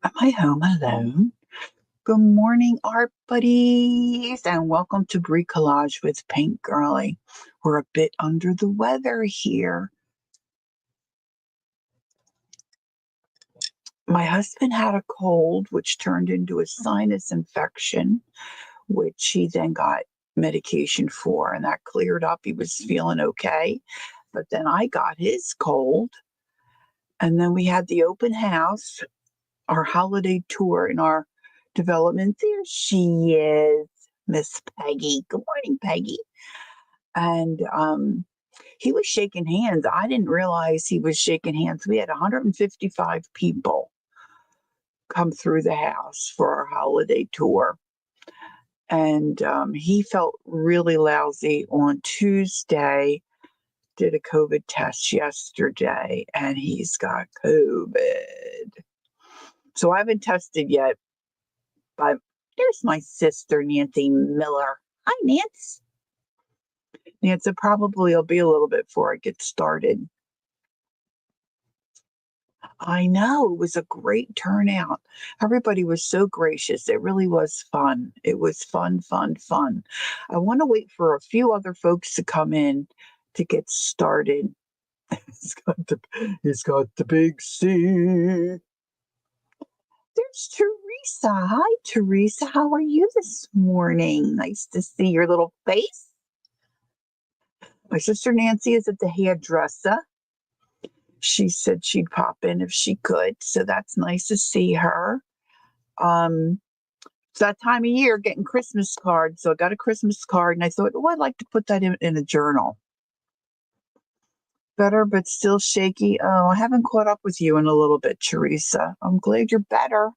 Am I home alone? Good morning, art buddies, and welcome to Bricolage with Paint Girly. We're a bit under the weather here. My husband had a cold, which turned into a sinus infection, which he then got medication for, and that cleared up. He was feeling okay. But then I got his cold, and then we had the open house, our holiday tour in our development. There she is, Miss Peggy. Good morning, Peggy. And he was shaking hands. I didn't realize he was shaking hands. We had 155 people come through the house for our holiday tour. And he felt really lousy on Tuesday, did a COVID test yesterday, and he's got COVID. So I haven't tested yet, but there's my sister, Nancy Miller. Hi, Nance. Nance, it probably will be a little bit before I get started. I know, it was a great turnout. Everybody was so gracious. It really was fun. It was fun, fun, fun. I want to wait for a few other folks to come in to get started. He's got the big C. There's Teresa. Hi, Teresa. How are you this morning? Nice to see your little face. My sister Nancy is at the hairdresser. She said she'd pop in if she could, so that's nice to see her. It's that time of year getting Christmas cards, so I got a Christmas card, and I thought, oh, I'd like to put that in a journal. Better, but still shaky. Oh, I haven't caught up with you in a little bit, Teresa. I'm glad you're better.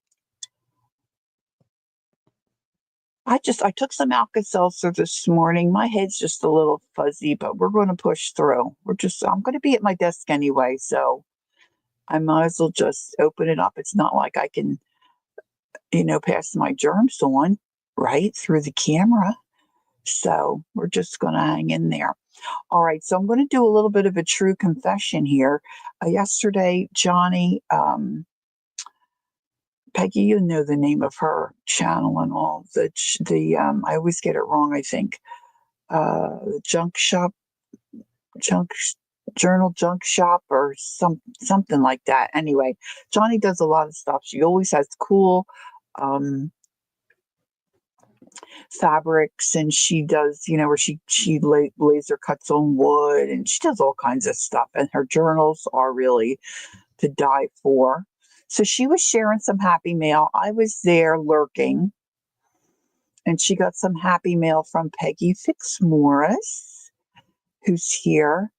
I took some Alka-Seltzer this morning. My head's just a little fuzzy, but we're going to push through. I'm going to be at my desk anyway, so I might as well just open it up. It's not like I can, pass my germs on right through the camera. So we're just going to hang in there. All right. So I'm going to do a little bit of a true confession here. Yesterday, Johnny, Peggy, you know the name of her channel and all. I always get it wrong, I think. The junk junk shop or something like that. Anyway, Johnny does a lot of stuff. She always has cool fabrics, and she does, where she laser cuts on wood, and she does all kinds of stuff. And her journals are really to die for. So she was sharing some happy mail. I was there lurking, and she got some happy mail from Peggy Fitzmaurice, who's here.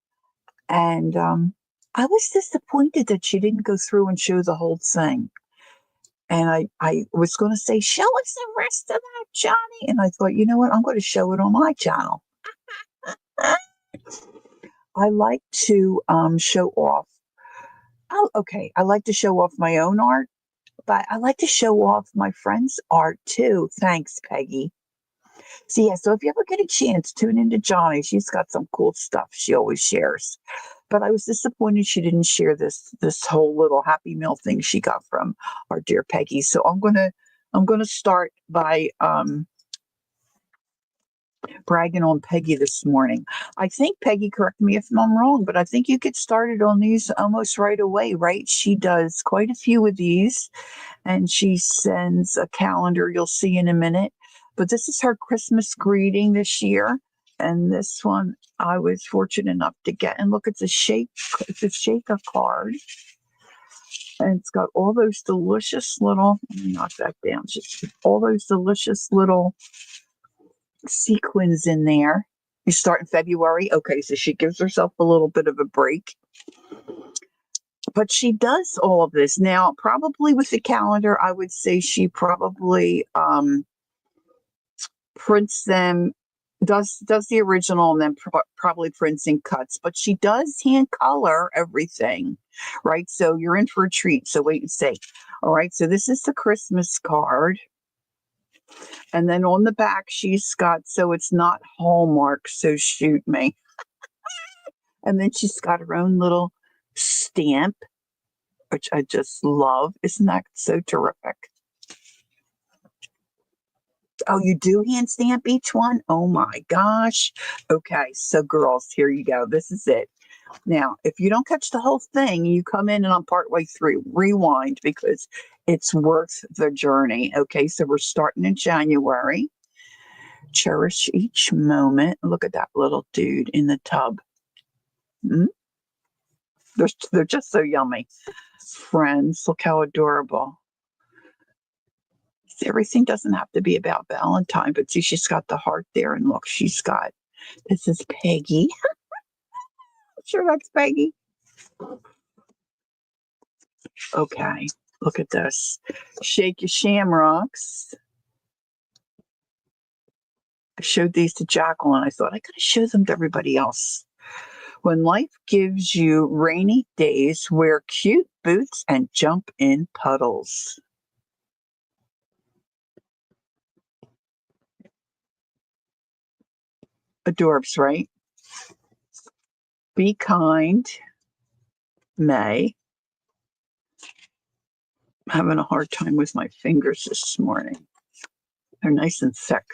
And I was disappointed that she didn't go through and show the whole thing. And I was going to say, show us the rest of that, Johnny. And I thought, you know what? I'm going to show it on my channel. I like to show off. Oh, okay. I like to show off my own art, but I like to show off my friends' art too. Thanks, Peggy. So yeah, so if you ever get a chance, tune into Johnny. She's got some cool stuff she always shares. But I was disappointed she didn't share this whole little happy meal thing she got from our dear Peggy. So I'm gonna start by bragging on Peggy this morning. I think Peggy, correct me if I'm wrong, but I think you get started on these almost right away, right? She does quite a few of these, and she sends a calendar you'll see in a minute. But this is her Christmas greeting this year. And this one I was fortunate enough to get. And look, it's a shaker card. And it's got all those delicious little, let me knock that down, just all those delicious little sequins in there. You start in February. Okay, so she gives herself a little bit of a break. But she does all of this. Now, probably with the calendar, I would say she probably prints them, does the original, and then probably prints and cuts. But she does hand color everything, right? So you're in for a treat. So wait and see. All right, so this is the Christmas card. And then on the back, she's got, so it's not Hallmark, so shoot me. And then she's got her own little stamp. which I just love. Isn't that so terrific? Oh, you do hand stamp each one? Oh my gosh. Okay, so girls, here you go. This is it. Now, if you don't catch the whole thing, you come in and I'm partway through, rewind because it's worth the journey. Okay, so we're starting in January. Cherish each moment. Look at that little dude in the tub. Mm? They're just so yummy. Friends, look how adorable. See, everything doesn't have to be about Valentine, but see, she's got the heart there, and look, this is Peggy. I'm sure that's Peggy. Okay, look at this. Shake your shamrocks. I showed these to Jacqueline. I thought I gotta show them to everybody else. When life gives you rainy days, wear cute boots and jump in puddles. Adorbs, right? Be kind, May. I'm having a hard time with my fingers this morning. They're nice and thick.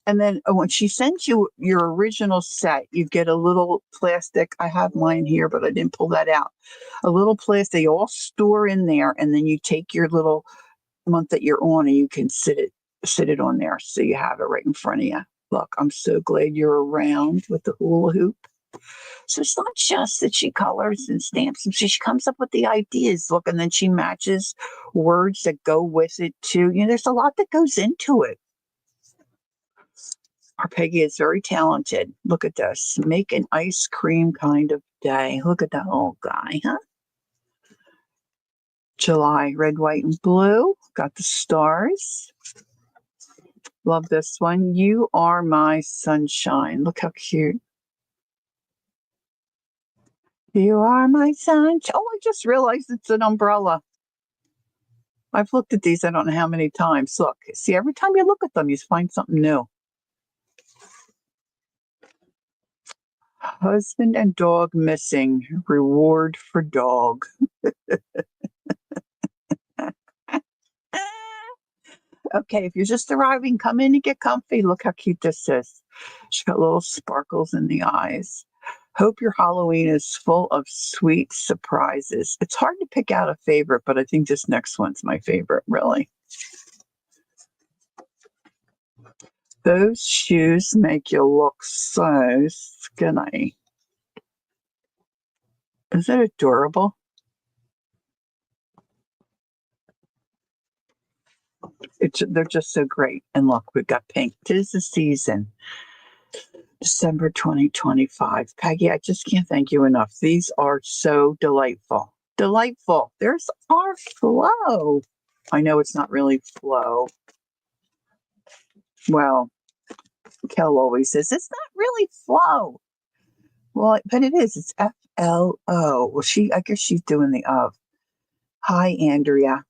And then when she sends you your original set, you get a little plastic. I have mine here, but I didn't pull that out. A little plastic, they all store in there, and then you take your little month that you're on and you can sit it on there so you have it right in front of you. Look, I'm so glad you're around with the hula hoop. So it's not just that she colors and stamps them. She comes up with the ideas. Look, and then she matches words that go with it too. There's a lot that goes into it. Our Peggy is very talented. Look at this. Make an ice cream kind of day. Look at that old guy, huh? July, red, white, and blue. Got the stars. Love this one. You are my sunshine. Look how cute. You are my sunshine. Oh, I just realized it's an umbrella. I've looked at these, I don't know how many times. Look, see, every time you look at them, you find something new. Husband and dog missing. Reward for dog. Okay, if you're just arriving, come in and get comfy. Look how cute this is. She's got little sparkles in the eyes. Hope your Halloween is full of sweet surprises. It's hard to pick out a favorite, but I think this next one's my favorite, really. Those shoes make you look so skinny. Is it adorable? They're just so great. And look, we've got pink. 'Tis the season. December 2025. Peggy, I just can't thank you enough. These are so delightful. Delightful. There's our flow. I know it's not really flow. Well, Kel always says it's not really flow. Well, but it is. It's FLO. Well, I guess she's doing the of. Hi, Andrea.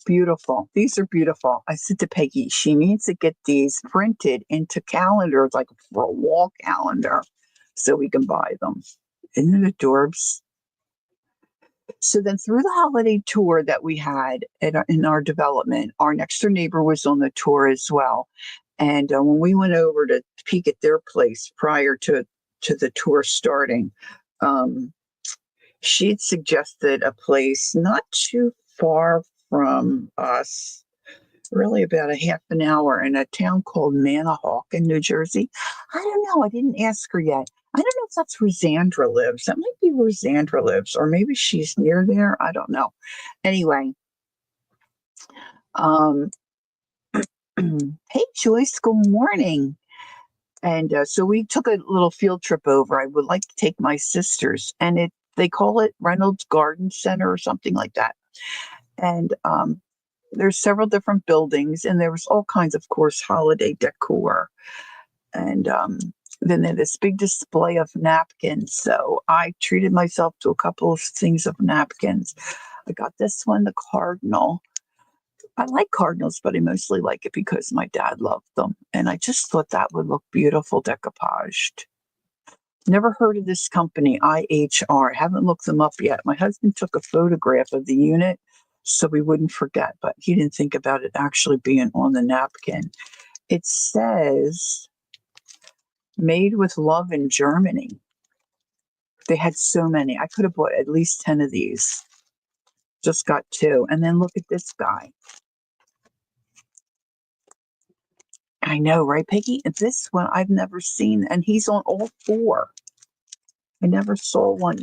Beautiful. These are beautiful. I said to Peggy, she needs to get these printed into calendars, like for a wall calendar, so we can buy them. Isn't it adorbs? So then through the holiday tour that we had in our development, our next door neighbor was on the tour as well. And when we went over to peek at their place prior to the tour starting, she'd suggested a place not too far from us, really about a half an hour, in a town called Manahawk in New Jersey. I don't know. I didn't ask her yet. I don't know if that's where Zandra lives. That might be where Zandra lives, or maybe she's near there. I don't know. Anyway, um, hey, Joyce, good morning. And so we took a little field trip over. I would like to take my sisters, and they call it Reynolds Garden Center or something like that. And there's several different buildings, and there was all kinds of course holiday decor, and then there's this big display of napkins. So I treated myself to a couple of things of napkins. I got this one, the cardinal. I like cardinals, but I mostly like it because my dad loved them, and I just thought that would look beautiful decoupaged. Never heard of this company, IHR. Haven't looked them up yet. My husband took a photograph of the unit so we wouldn't forget, but he didn't think about it actually being on the napkin. It says made with love in Germany. They had so many. I could have bought at least 10 of these. Just got 2. And then look at this guy. I know, right, Peggy? This one I've never seen, and he's on all 4. I never saw one.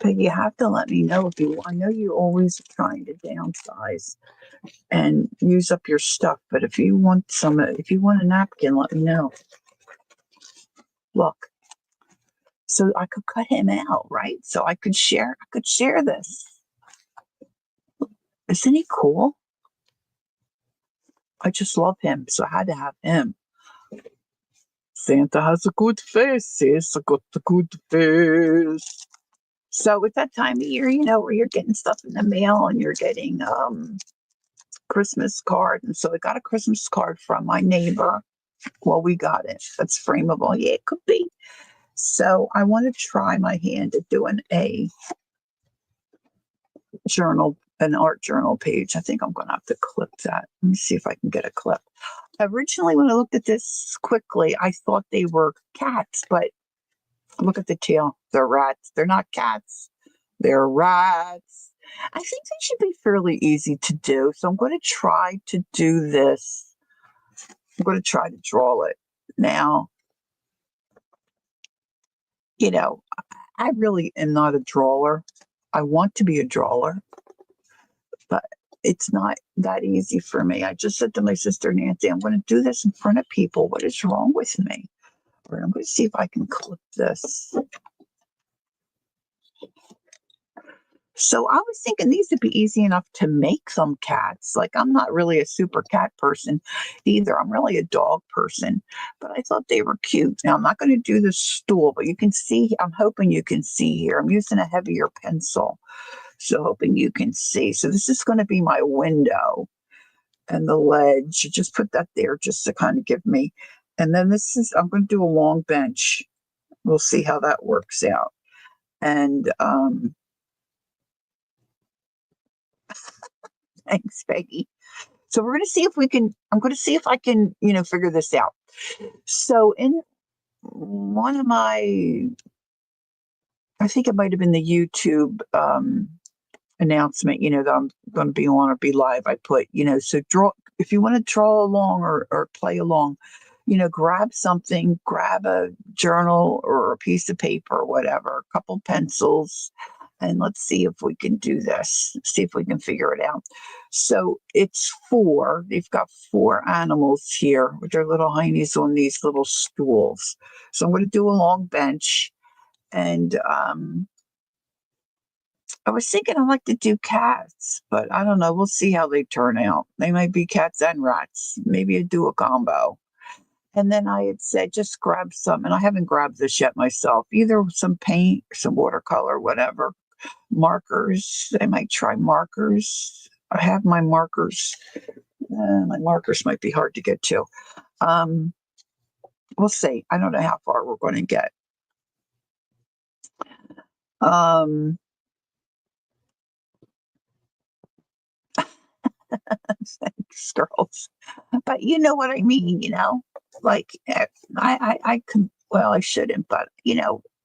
Peggy, you have to let me know if you. I know you're always trying to downsize and use up your stuff, but if you want a napkin, let me know. Look, so I could cut him out, right? So I could share. I could share this. Isn't he cool? I just love him, so I had to have him. Santa has a good face. He's got a good face. So it's that time of year, where you're getting stuff in the mail and you're getting Christmas card. And so I got a Christmas card from my neighbor. Well, we got it. That's frameable. Yeah, it could be. So I want to try my hand at doing a an art journal page. I think I'm going to have to clip that. Let me see if I can get a clip. Originally, when I looked at this quickly, I thought they were cats, but look at the tail. They're rats. They're not cats. They're rats. I think they should be fairly easy to do. So I'm going to try to do this. I'm going to try to draw it. Now, I really am not a drawer. I want to be a drawer, but it's not that easy for me. I just said to my sister Nancy, I'm going to do this in front of people. What is wrong with me? Or I'm going to see if I can clip this. So I was thinking these would be easy enough to make some cats. Like I'm not really a super cat person either. I'm really a dog person, but I thought they were cute. Now I'm not going to do the stool, but you can see, I'm hoping you can see here. I'm using a heavier pencil. So hoping you can see. So this is going to be my window and the ledge. Just put that there just to kind of give me. And then I'm going to do a long bench. We'll see how that works out. And thanks, Peggy. So we're going to see if I'm going to see if I can, figure this out. So in one of I think it might have been the YouTube announcement, that I'm going to be on or be live. I put, so if you want to draw along or play along, grab something, grab a journal or a piece of paper or whatever, a couple pencils, and let's see if we can do this, see if we can figure it out. So it's 4. They've got 4 animals here with their little heinies on these little stools. So I'm going to do a long bench. And I was thinking I'd like to do cats, but I don't know. We'll see how they turn out. They might be cats and rats. Maybe I'd do a combo. And then I had said, just grab some, and I haven't grabbed this yet myself, either some paint, some watercolor, whatever, markers. I might try markers. I have my markers. My markers might be hard to get to. We'll see. I don't know how far we're going to get. Thanks, girls. But you know what I mean, like I can, well, I shouldn't, but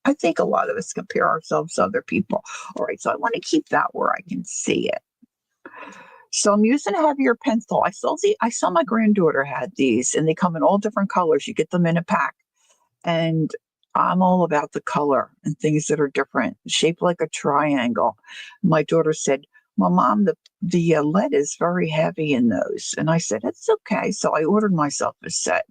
I think a lot of us compare ourselves to other people. All right, so I want to keep that where I can see it. So I'm using a heavier pencil. I saw my granddaughter had these, and they come in all different colors. You get them in a pack, and I'm all about the color and things that are different, shaped like a triangle. My daughter said, "Well, Mom, the lead is very heavy in those," and I said, "It's okay." So I ordered myself a set.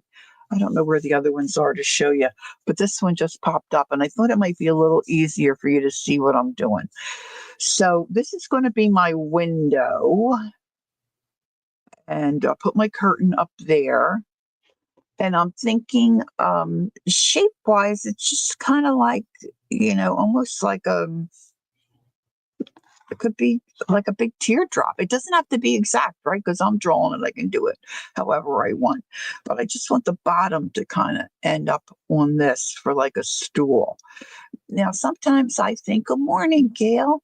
I don't know where the other ones are to show you, but this one just popped up, and I thought it might be a little easier for you to see what I'm doing. So this is going to be my window, and I'll put my curtain up there. And I'm thinking, shape wise, it's just kind of like, almost like It could be like a big teardrop. It doesn't have to be exact, right? Because I'm drawing it, I can do it however I want. But I just want the bottom to kind of end up on this for like a stool. Now, sometimes I think, good morning, Gail.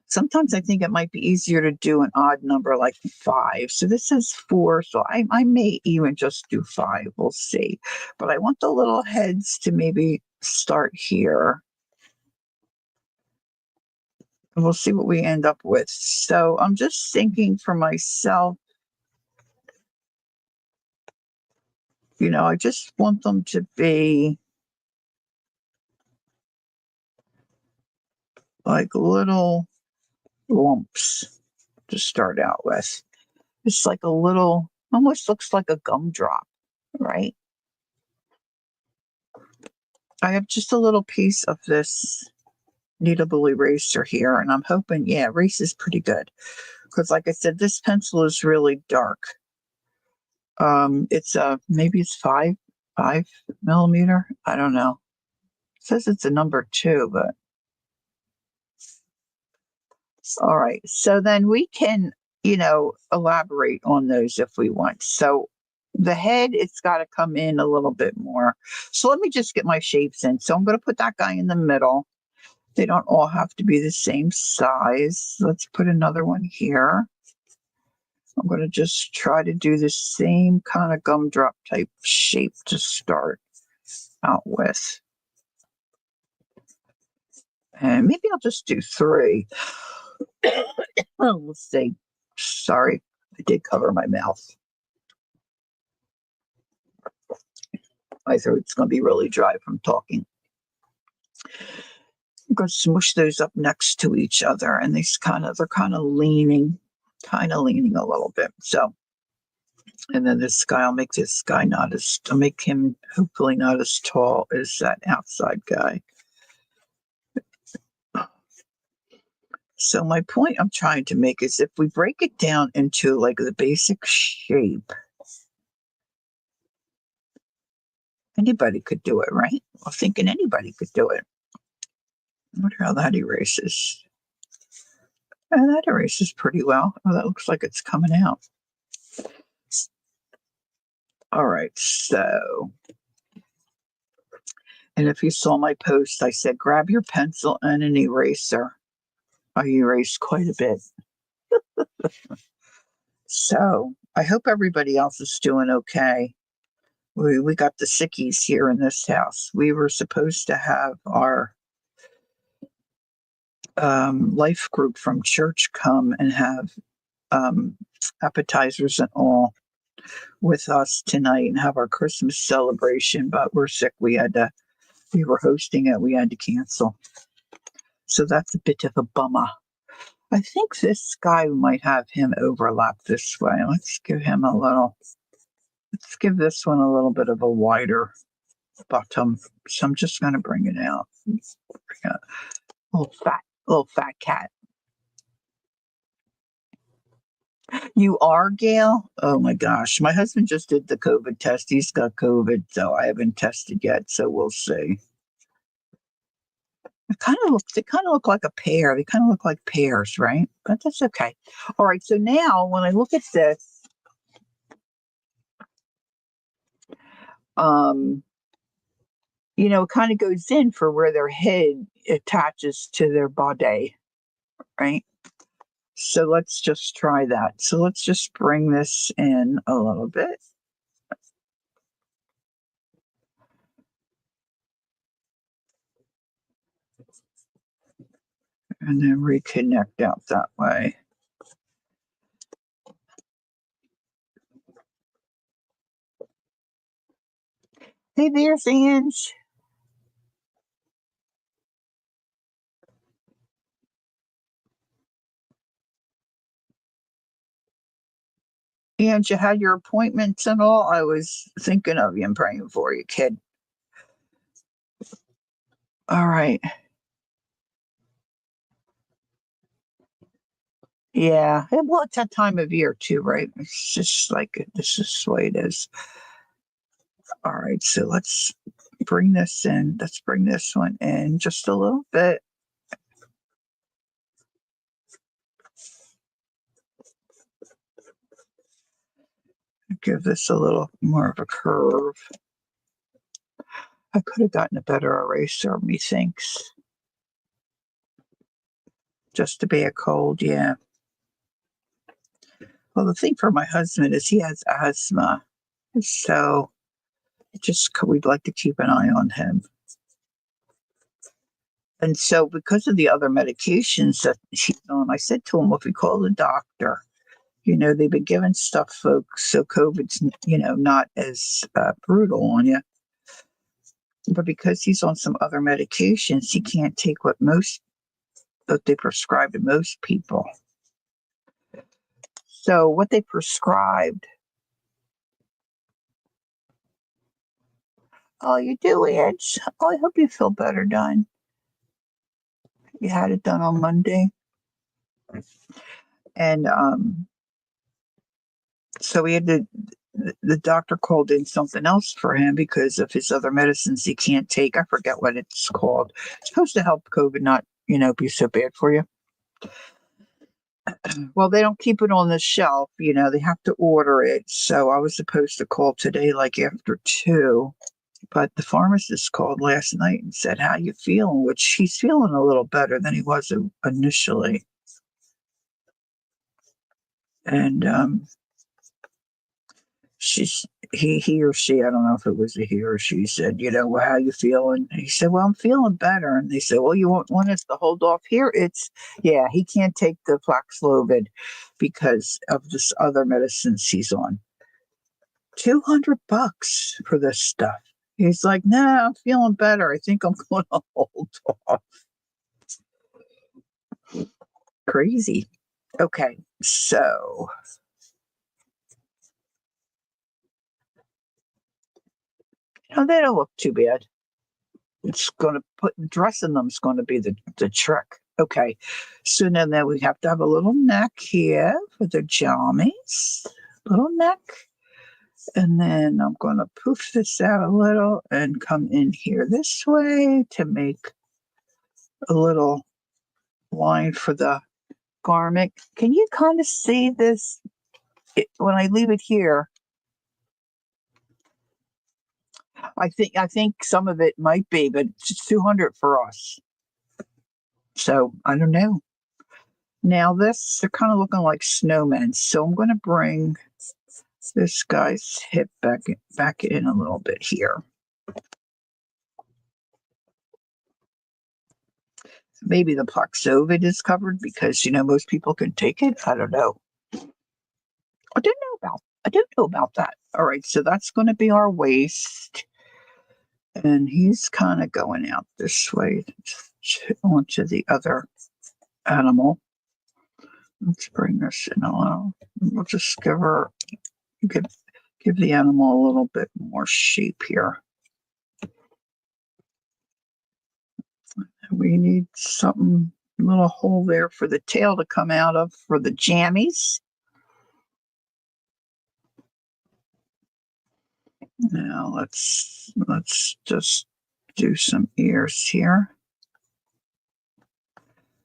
Sometimes I think it might be easier to do an odd number like 5. So this is 4. So I may even just do 5. We'll see. But I want the little heads to maybe start here. And we'll see what we end up with. So I'm just thinking for myself, I just want them to be like little lumps to start out with. It's like a little, almost looks like a gumdrop, right? I have just a little piece of this kneadable eraser here, and I'm hoping, yeah, erase is pretty good. Because like I said, this pencil is really dark. It's maybe it's 5 millimeter. I don't know. It says it's a number 2, but all right. So then we can, elaborate on those if we want. So the head, it's got to come in a little bit more. So let me just get my shapes in. So I'm going to put that guy in the middle. They don't all have to be the same size. Let's put another one here. I'm going to just try to do the same kind of gumdrop type shape to start out with. And maybe I'll just do 3. Oh, let's see. Sorry, I did cover my mouth. My throat's going to be really dry from talking. I'm going to smush those up next to each other, and they're kind of leaning a little bit. So, and then this guy, I'll make him hopefully not as tall as that outside guy. So my point I'm trying to make is if we break it down into like the basic shape, anybody could do it, right? I'm thinking anybody could do it. I wonder how that erases. And that erases pretty well. Oh, that looks like it's coming out. All right, so, and if you saw my post, I said, grab your pencil and an eraser. I erased quite a bit. So I hope everybody else is doing okay. We got the sickies here in this house. We were supposed to have our life group from church come and have appetizers and all with us tonight and have our Christmas celebration, but we're sick. We were hosting it. We had to cancel. So that's a bit of a bummer. I think this guy might have him overlap this way. Let's give this one a little bit of a wider bottom. So I'm just going to bring it out. Little fat cat. You are, Gail? Oh my gosh. My husband just did the COVID test. He's got COVID, so I haven't tested yet, so we'll see. They kind of look like a pear. They kind of look like pears, right? But that's okay. All right, so now when I look at this, it kind of goes in for where their head attaches to their body, right? So let's just try that. So let's just bring this in a little bit. And then reconnect out that way. Hey there, Ange. Ange, you had your appointments and all? I was thinking of you and praying for you, kid. All right. Yeah. Well, it's that time of year too, right? It's just like this is the way it is. All right. So let's bring this in. Let's bring this one in just a little bit. give this a little more of a curve. I could have gotten a better eraser, methinks. Just to be a cold, yeah. Well, the thing for my husband is he has asthma, so we'd like to keep an eye on him. And so, because of the other medications that he's on, I said to him, well, if we call the doctor, they've been giving stuff, folks, so COVID's, not as brutal on you. But because he's on some other medications, he can't take what they prescribe to most people. So what they prescribed, oh, you do, Edge? Oh, I hope you feel better, done. You had it done on Monday. And so we had the doctor called in something else for him because of his other medicines he can't take. I forget what it's called. It's supposed to help COVID not, be so bad for you. Well, they don't keep it on the shelf, they have to order it. So I was supposed to call today, like after 2, but the pharmacist called last night and said, how you feeling? Which he's feeling a little better than he was initially. And he or she, I don't know if it was a he or she, said, well, how you feeling? And he said, well, I'm feeling better. And they said, well, you want us to hold off here? He can't take the Paxlovid because of this other medicines he's on. $200 for this stuff. He's like, nah, I'm feeling better. I think I'm going to hold off. Crazy. Okay, so they don't look too bad. It's going to dressing them is going to be the trick. Okay, so then we have to have a little neck here for the jammies. Little neck. And then I'm going to poof this out a little and come in here this way to make a little line for the garment. Can you kind of see this when I leave it here? I think some of it might be, but it's 200 for us. So I don't know. Now they're kind of looking like snowmen. So I'm going to bring this guy's hip back in a little bit here. Maybe the Paxlovid is covered because most people can take it. I don't know. I don't know about that. All right, so that's going to be our waist, and he's kind of going out this way onto the other animal. Let's bring this in a little. We'll just give the animal a little bit more shape here. We need something, a little hole there for the tail to come out of for the jammies. Now let's just do some ears here.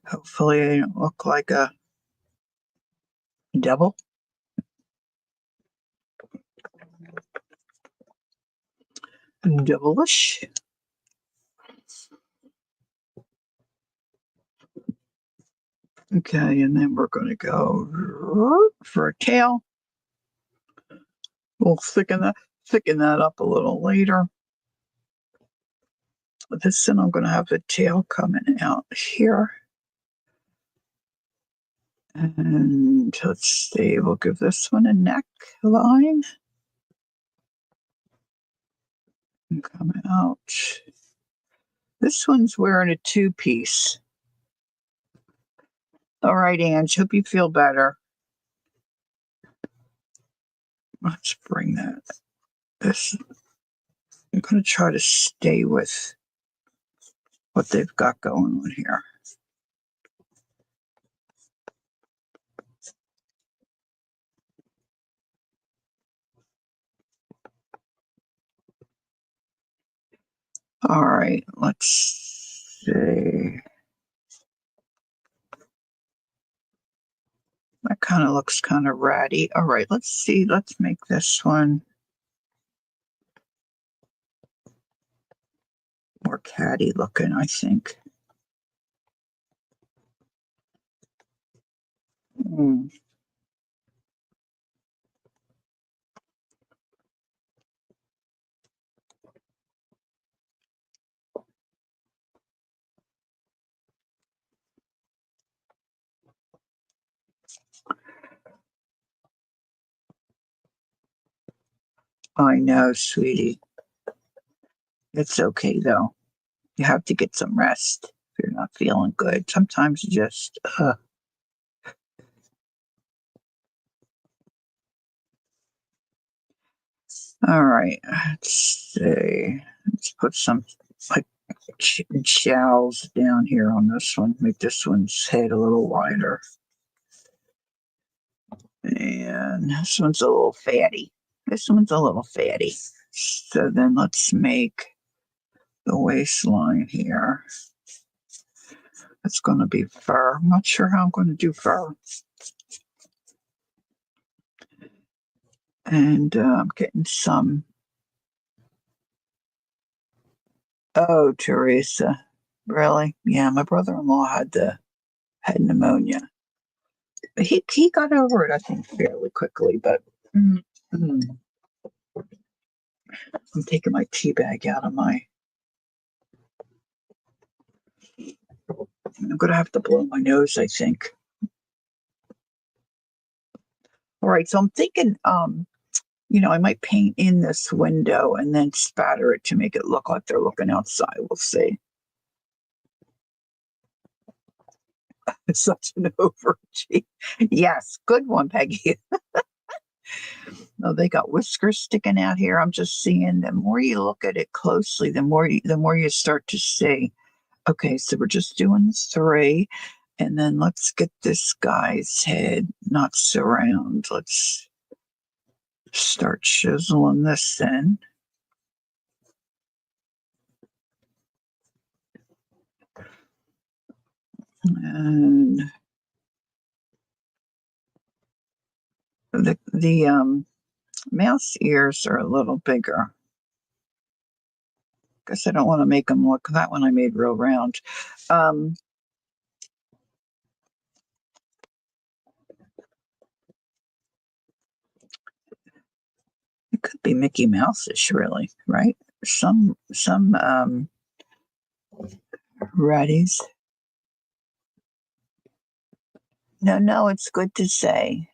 Hopefully I don't look like a devil. Devilish. Okay, and then we're going to go for a tail. We'll thicken that up a little later. This one, I'm going to have the tail coming out here. And let's see, we'll give this one a neck line. And come out. This one's wearing a 2-piece. All right, Ange, hope you feel better. Let's bring this. I'm going to try to stay with what they've got going on here. All right, let's see. kind of looks kind of ratty. All right, let's see. Let's make this one more catty looking, I think. Mm. I know, sweetie. It's okay though. You have to get some rest if you're not feeling good. Sometimes you just, all right. Let's see. Let's put some like jowls down here on this one. Make this one's head a little wider. And this one's a little fatty. This one's a little fatty. So then let's make the waistline here. It's going to be fur. I'm not sure how I'm going to do fur. And I'm getting some. Oh, Teresa. Really? Yeah, my brother-in-law had pneumonia. He got over it, I think, fairly quickly, but mm, mm, I'm taking my tea bag out of my. I'm gonna have to blow my nose, I think. All right, so I'm thinking, I might paint in this window and then spatter it to make it look like they're looking outside. We'll see. It's such an overachievement. Yes, good one, Peggy. Oh, they got whiskers sticking out here. I'm just seeing. The more you look at it closely, the more you start to see. Okay, so we're just doing 3, and then let's get this guy's head not surround. Let's start chiseling this in. And the mouse ears are a little bigger. Guess I don't want to make them look. That one I made real round. Um, it could be Mickey Mouse-ish, really, right? Some ratties. No, no, it's good to say.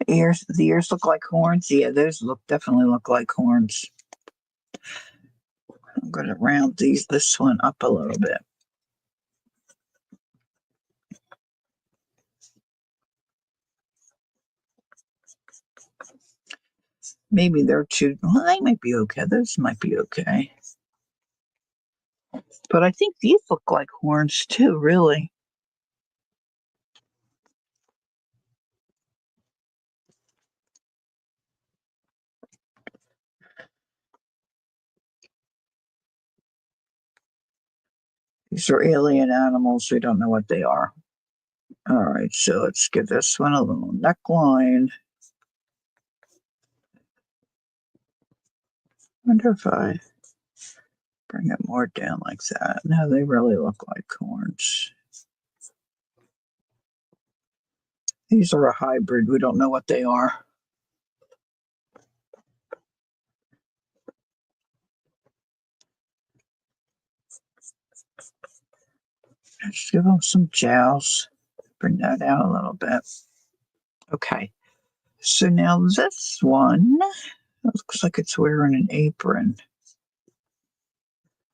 The ears look like horns. Yeah, those definitely look like horns. I'm going to round this one up a little bit. Maybe they're too. Well, they might be okay. Those might be okay. But I think these look like horns too. Really. These are alien animals. We don't know what they are. All right, so let's give this one a little neckline. Wonder if I bring it more down like that. No, they really look like horns. These are a hybrid. We don't know what they are. Let's give them some jowls. Bring that out a little bit. Okay. So now this one looks like it's wearing an apron,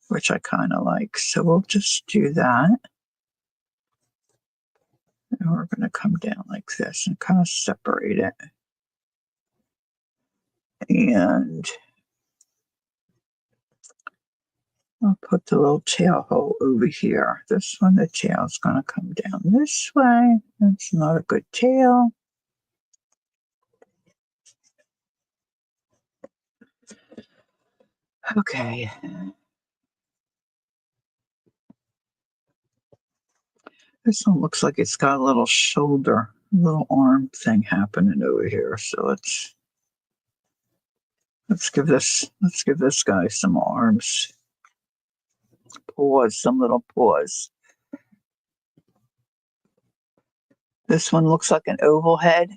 which I kind of like. So we'll just do that. And we're going to come down like this and kind of separate it. And I'll put the little tail hole over here. This one, the tail's going to come down this way. That's not a good tail. Okay. This one looks like it's got a little shoulder, a little arm thing happening over here. So let's give this guy some arms. Paws, some little paws. This one looks like an oval head.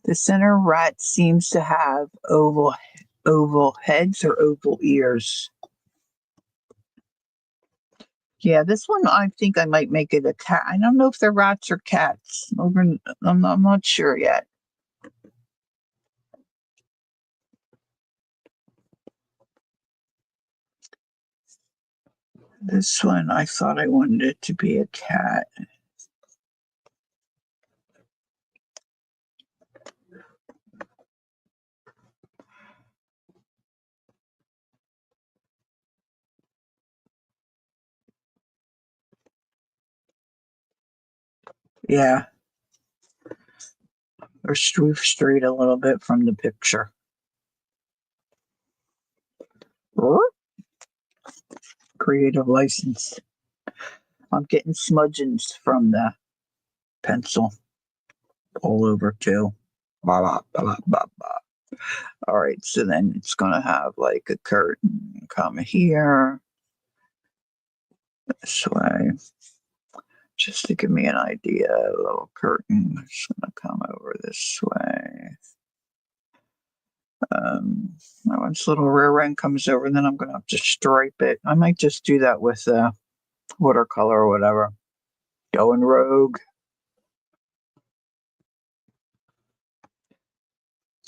The center rat seems to have oval heads or oval ears. Yeah, this one I think I might make it a cat. I don't know if they're rats or cats. I'm not sure yet. This one I thought I wanted it to be a cat. Yeah, or we've strayed a little bit from the picture. Creative license. I'm getting smudgings from the pencil all over too. Blah, blah, blah, blah. All right, so then it's gonna have like a curtain come here this way, just to give me an idea. A little curtain is gonna come over this way. Once little rear end comes over, then I'm gonna have to stripe it. I might just do that with watercolor or whatever. Going rogue.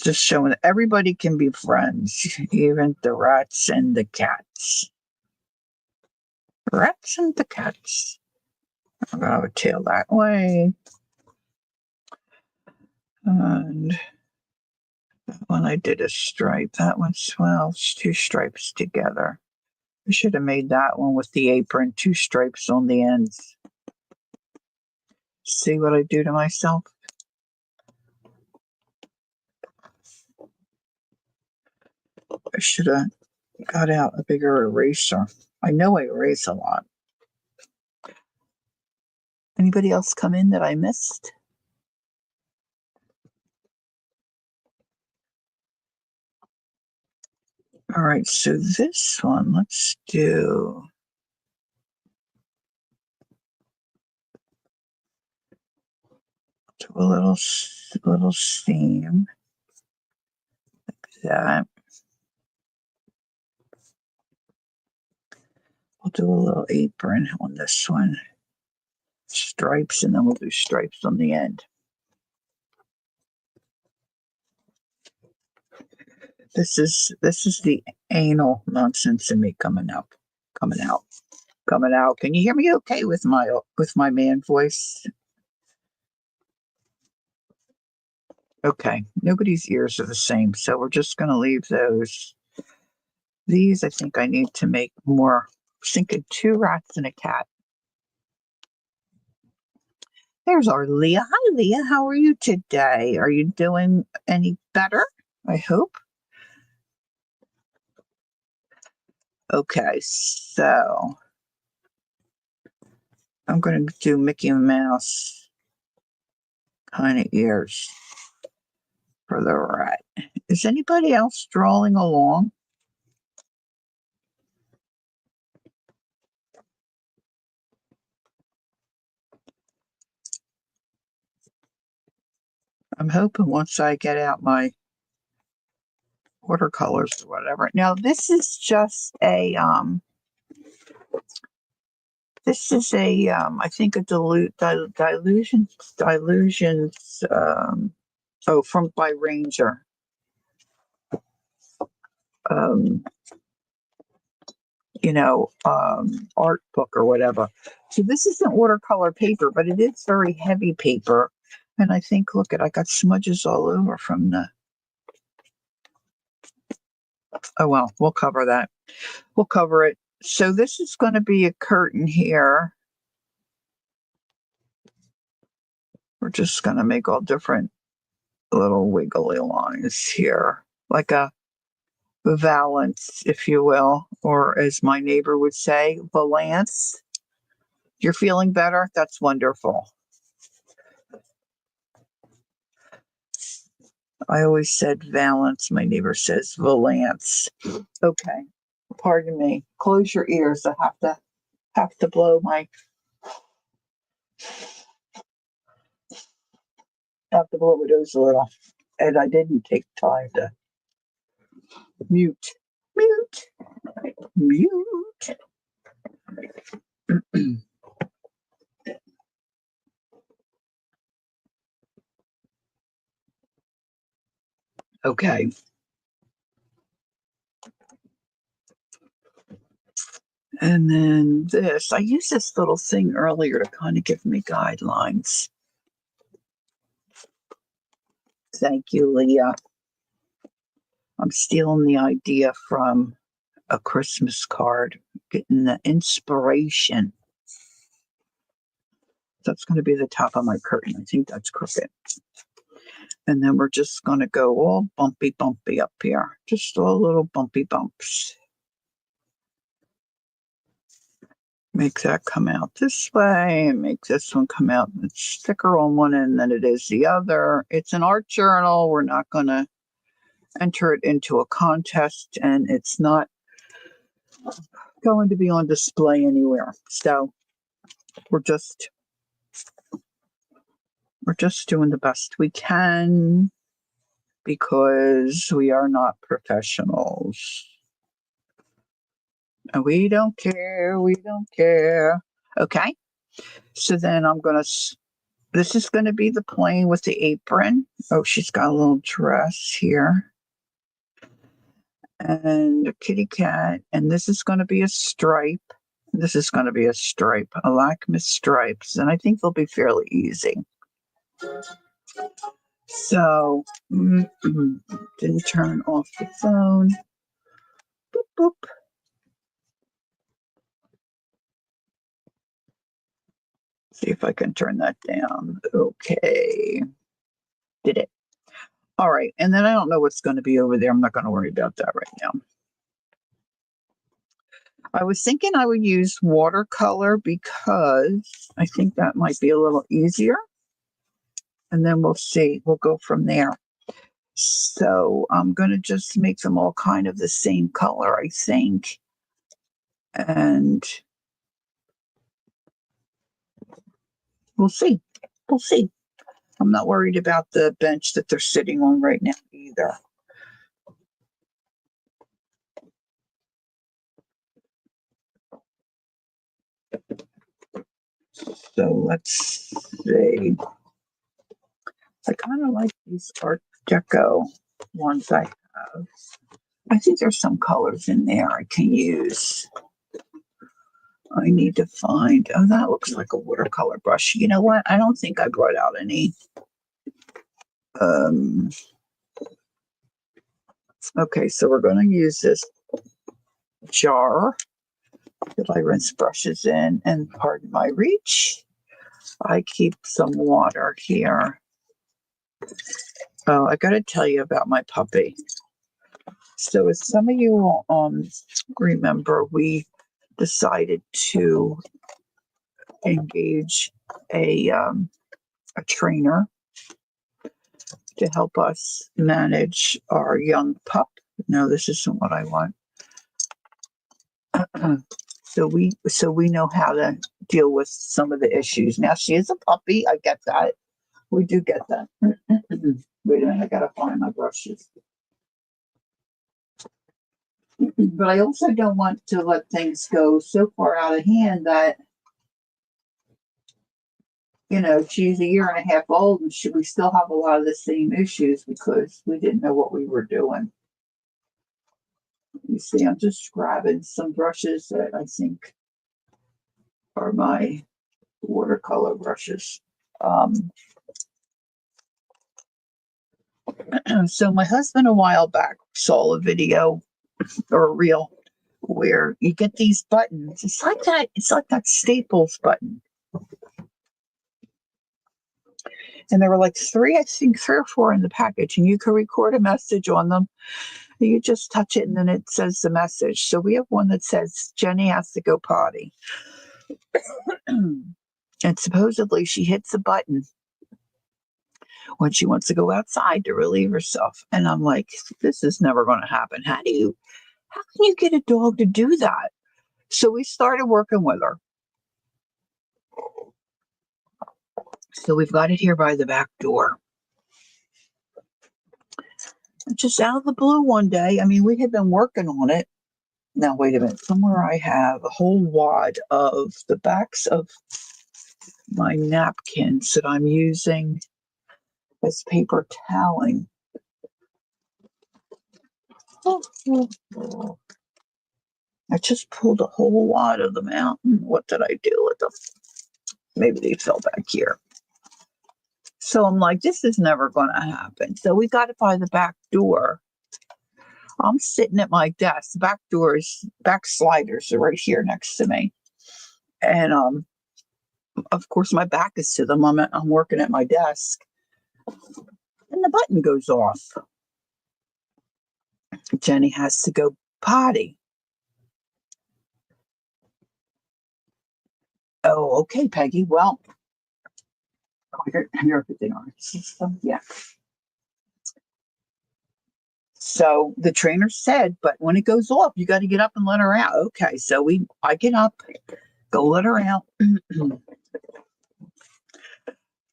Just showing that everybody can be friends, even the rats and the cats. Rats and the cats. I'm gonna have a tail that way. And when I did a stripe, that one's, well, it's two stripes together. I should have made that one with the apron, two stripes on the ends. See what I do to myself? I should have got out a bigger eraser. I know I erase a lot. Anybody else come in that I missed? All right, so this one, let's do a little seam like that. We'll do a little apron on this one. Stripes, and then we'll do stripes on the end. This is the anal nonsense in me coming out. Can you hear me okay with my man voice? Okay, nobody's ears are the same, so we're just going to leave those. These I think I need to make more. Thinking two rats and a cat. There's our Leah. Hi, Leah. How are you today? Are you doing any better? I hope. Okay, so I'm going to do Mickey Mouse kind of ears for the rat. Is anybody else drawing along? I'm hoping once I get out my watercolors or whatever. Now this is just a I think a dilutions from by Ranger. Um, art book or whatever. So this isn't watercolor paper, but it is very heavy paper. And I think, look I got smudges all over from the, oh well, we'll cover that. We'll cover it. So this is going to be a curtain here. We're just going to make all different little wiggly lines here, like a valance, if you will, or as my neighbor would say, valance. You're feeling better? That's wonderful. I always said valence. My neighbor says valance. Okay. Pardon me. Close your ears. I have to blow my have to blow my nose a little. And I didn't take time to mute. Mute. Mute. Okay. And then this, I used this little thing earlier to kind of give me guidelines. Thank you, Leah. I'm stealing the idea from a Christmas card, getting the inspiration. That's going to be the top of my curtain. I think that's crooked. And then we're just going to go all bumpy up here. Just all little bumpy bumps. Make that come out this way and make this one come out. It's thicker on one end than it is the other. It's an art journal. We're not going to enter it into a contest, and it's not going to be on display anywhere. So we're just doing the best we can because we are not professionals. And we don't care. We don't care. Okay. So then this is going to be the plain with the apron. Oh, she's got a little dress here. And a kitty cat. And this is going to be a stripe. This is going to be a stripe, a Lakme stripes. And I think they'll be fairly easy. So, didn't turn off the phone. Boop, boop. See if I can turn that down. Okay. Did it. All right. And then I don't know what's going to be over there. I'm not going to worry about that right now. I was thinking I would use watercolor because I think that might be a little easier. And then we'll see. We'll go from there. So I'm going to just make them all kind of the same color, I think. And we'll see. We'll see. I'm not worried about the bench that they're sitting on right now either. So let's see. I kind of like these Art Deco ones I have. I think there's some colors in there I can use. I need to find, oh, that looks like a watercolor brush. You know what? I don't think I brought out any. Okay, so we're going to use this jar that I rinse brushes in, and pardon my reach, I keep some water here. Oh, I got to tell you about my puppy. So as some of you remember, we decided to engage a trainer to help us manage our young pup. No, this isn't what I want. So we know how to deal with some of the issues. Now she is a puppy. I get that. We do get that. Wait a minute, I gotta find my brushes. But I also don't want to let things go so far out of hand that, you know, she's a year and a half old and we still have a lot of the same issues because we didn't know what we were doing. You see, I'm just grabbing some brushes that I think are my watercolor brushes. So my husband a while back saw a video or a reel where you get these buttons. It's like that Staples button. And there were like three or four in the package, and you could record a message on them. You just touch it and then it says the message. So we have one that says Jenny has to go potty. And supposedly she hits a button when she wants to go outside to relieve herself. And I'm like, this is never going to happen. How can you get a dog to do that? So we started working with her. So we've got it here by the back door. Just out of the blue one day, I mean, we had been working on it. Now, wait a minute. Somewhere I have a whole wad of the backs of my napkins that I'm using as paper toweling. I just pulled a whole wad of them out. What did I do with them? Maybe they fell back here. So I'm like, this is never going to happen. So we got it by the back door. I'm sitting at my desk. The back sliders are right here next to me. And of course, my back is to them. I'm working at my desk. And the button goes off. Jenny has to go potty. Oh, okay, Peggy. Well, here everything on system. Yeah. So the trainer said, but when it goes off, you got to get up and let her out. Okay, so I get up, go let her out.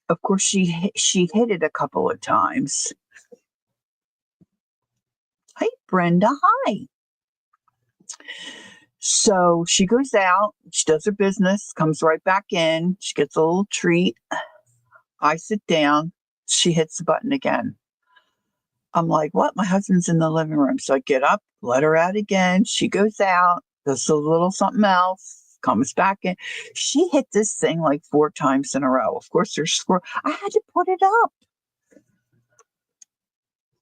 Of course, she hit it a couple of times. Hi, Brenda. Hi. So she goes out, she does her business, comes right back in. She gets a little treat. I sit down. She hits the button again. I'm like, what? My husband's in the living room. So I get up, let her out again. She goes out, does a little something else, comes back in. She hit this thing like 4 times in a row. Of course, there's squirrel. I had to put it up.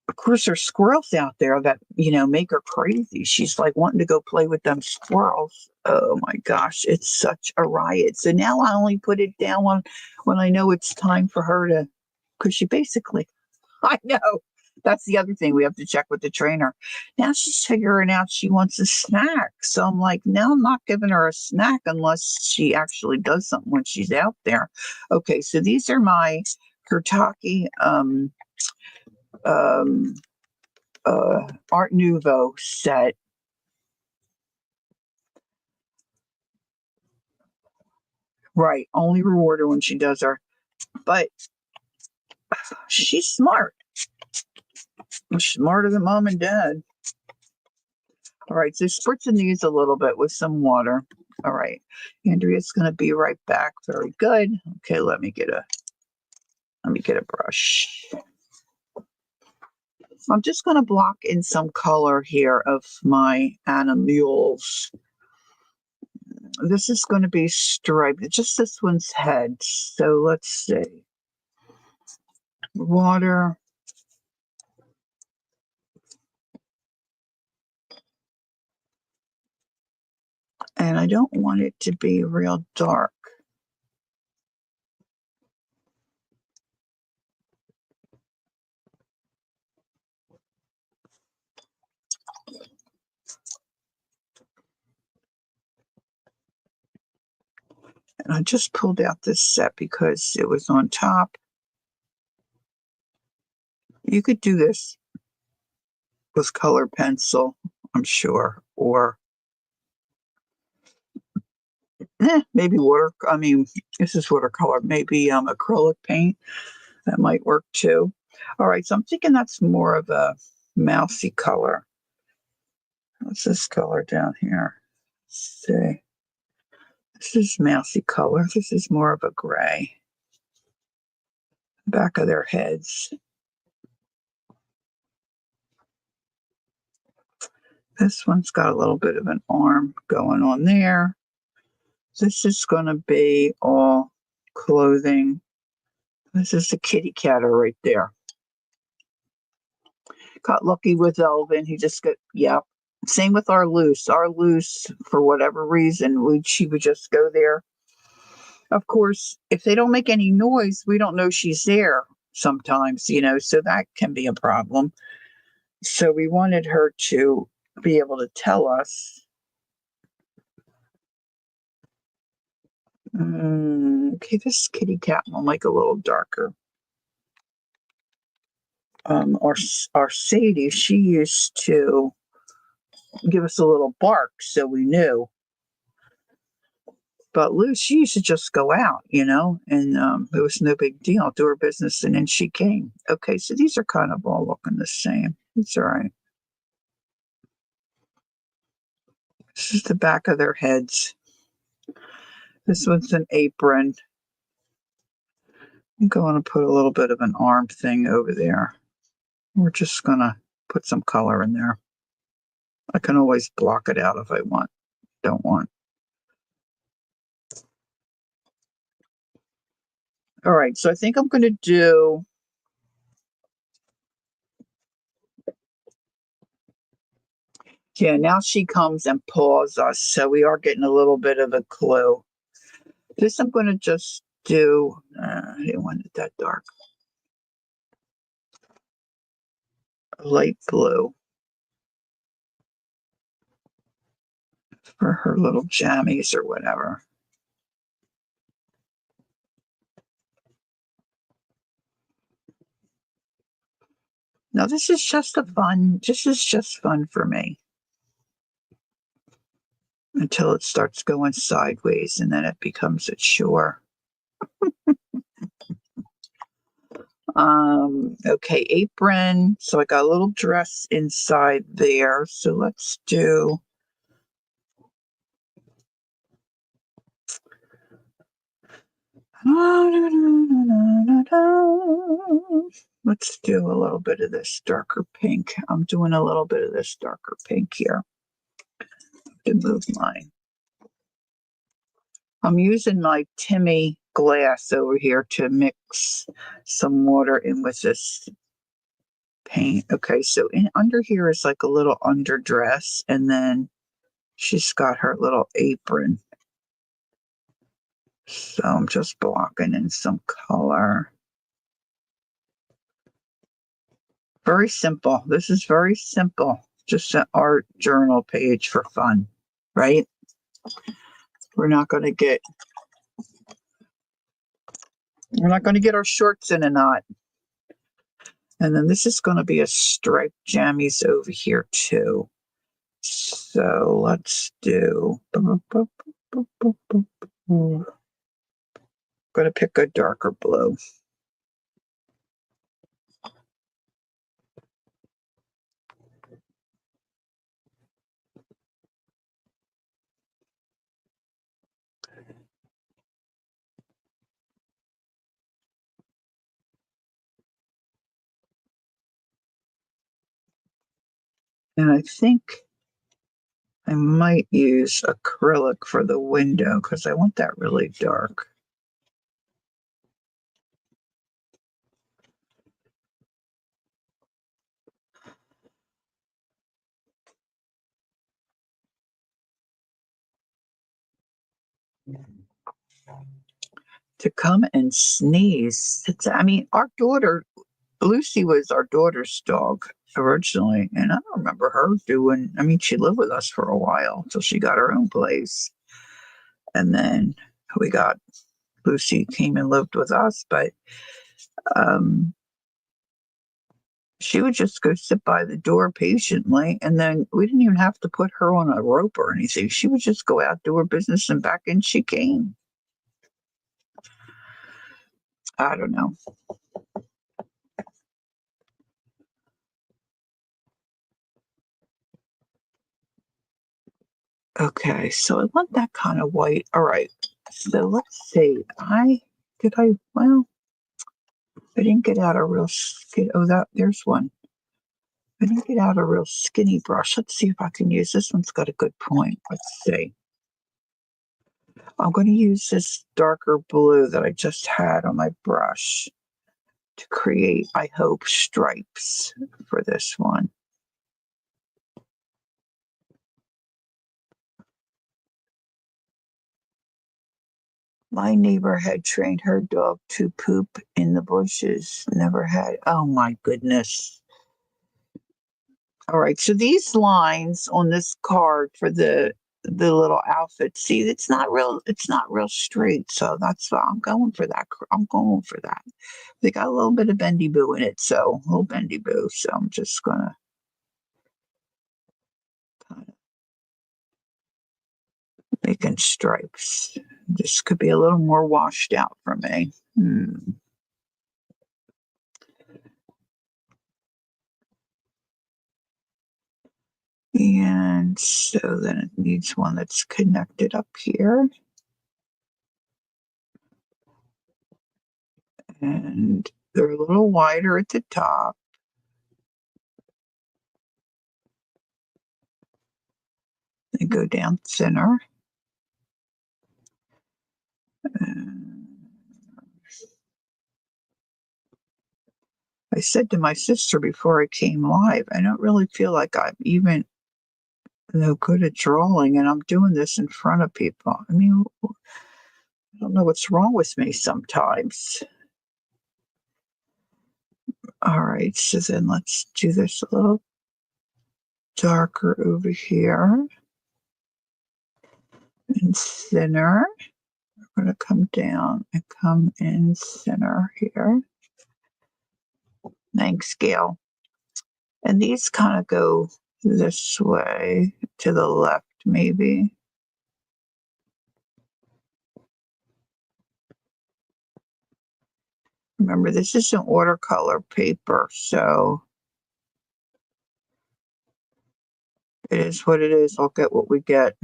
Of course, there's squirrels out there that, make her crazy. She's like wanting to go play with them squirrels. Oh my gosh, it's such a riot. So now I only put it down when I know it's time for her to, because she basically, I know. That's the other thing we have to check with the trainer. Now she's figuring out she wants a snack. So I'm like, no, I'm not giving her a snack unless she actually does something when she's out there. Okay, so these are my Kurtaki um, Art Nouveau set. Right, only reward her when she does her. But she's smart. Smarter than mom and dad. All right, so spritzing these a little bit with some water. All right, Andrea's going to be right back. Very good. Okay, let me get a brush. I'm just going to block in some color here of my animals. This is going to be striped, just this one's head. So let's see. Water. And I don't want it to be real dark. And I just pulled out this set because it was on top. You could do this with color pencil, I'm sure, or maybe this is watercolor, maybe acrylic paint. That might work too. All right, so I'm thinking that's more of a mousy color. What's this color down here? Let's see. This is mousy color. This is more of a gray. Back of their heads. This one's got a little bit of an arm going on there. This is going to be all clothing. This is a kitty catter right there. Got lucky with Elvin. He just got, yeah. Same with our loose. Our loose, for whatever reason, she would just go there. Of course, if they don't make any noise, we don't know she's there sometimes, so that can be a problem. So we wanted her to be able to tell us. Okay, this kitty cat one like a little darker. Our Sadie, she used to give us a little bark so we knew. But Lou, she used to just go out, and it was no big deal, do her business, and then she came. Okay, so these are kind of all looking the same. It's all right. This is the back of their heads. This one's an apron. I'm going to put a little bit of an arm thing over there. We're just going to put some color in there. I can always block it out if I don't want. All right, so I think I'm going to do yeah, now she comes and paws us, so we are getting a little bit of a clue. This I'm going to just do, I didn't want it that dark, light blue for her little jammies or whatever. Now this is just fun for me until it starts going sideways and then it becomes a chore. Okay, apron. So I got a little dress inside there. So let's do let's do a little bit of this darker pink. I'm doing a little bit of this darker pink here to move mine. I'm using my Timmy glass over here to mix some water in with this paint. Okay, so under here is like a little underdress, and then she's got her little apron. So I'm just blocking in some color. Very simple. This is very simple. Just an art journal page for fun, right? We're not going to get our shorts in a knot. And then this is going to be a striped jammies over here too. So let's do. I'm going to pick a darker blue. And I think I might use acrylic for the window because I want that really dark. To come and sneeze. Our daughter, Lucy was our daughter's dog originally, and I don't remember her she lived with us for a while until she got her own place. And then Lucy came and lived with us, but she would just go sit by the door patiently, and then we didn't even have to put her on a rope or anything. She would just go out, do her business, and back in she came. I don't know. Okay, so I want that kind of white. All right, so let's see. I didn't get out a real skin. Oh, there's one. I didn't get out a real skinny brush. Let's see if I can use this one's got a good point. Let's see. I'm going to use this darker blue that I just had on my brush to create, I hope, stripes for this one. My neighbor had trained her dog to poop in the bushes. Never had. Oh my goodness. All right. So these lines on this card for the the little outfit. See, it's not real straight. So that's why I'm going for that. I'm going for that. They got a little bit of bendy boo in it. So a little bendy boo. So I'm just gonna kind of making stripes. This could be a little more washed out for me. And so then it needs one that's connected up here. And they're a little wider at the top. They go down thinner. And I said to my sister before I came live, I don't really feel like I'm even good at drawing, and I'm doing this in front of people. I mean, I don't know what's wrong with me sometimes. All right, so then let's do this a little darker over here and thinner. We're going to come down and come in thinner here. Thanks, Gail. And these kind of go this way to the left, maybe. Remember, this isn't watercolor paper, so it is what it is. I'll get what we get.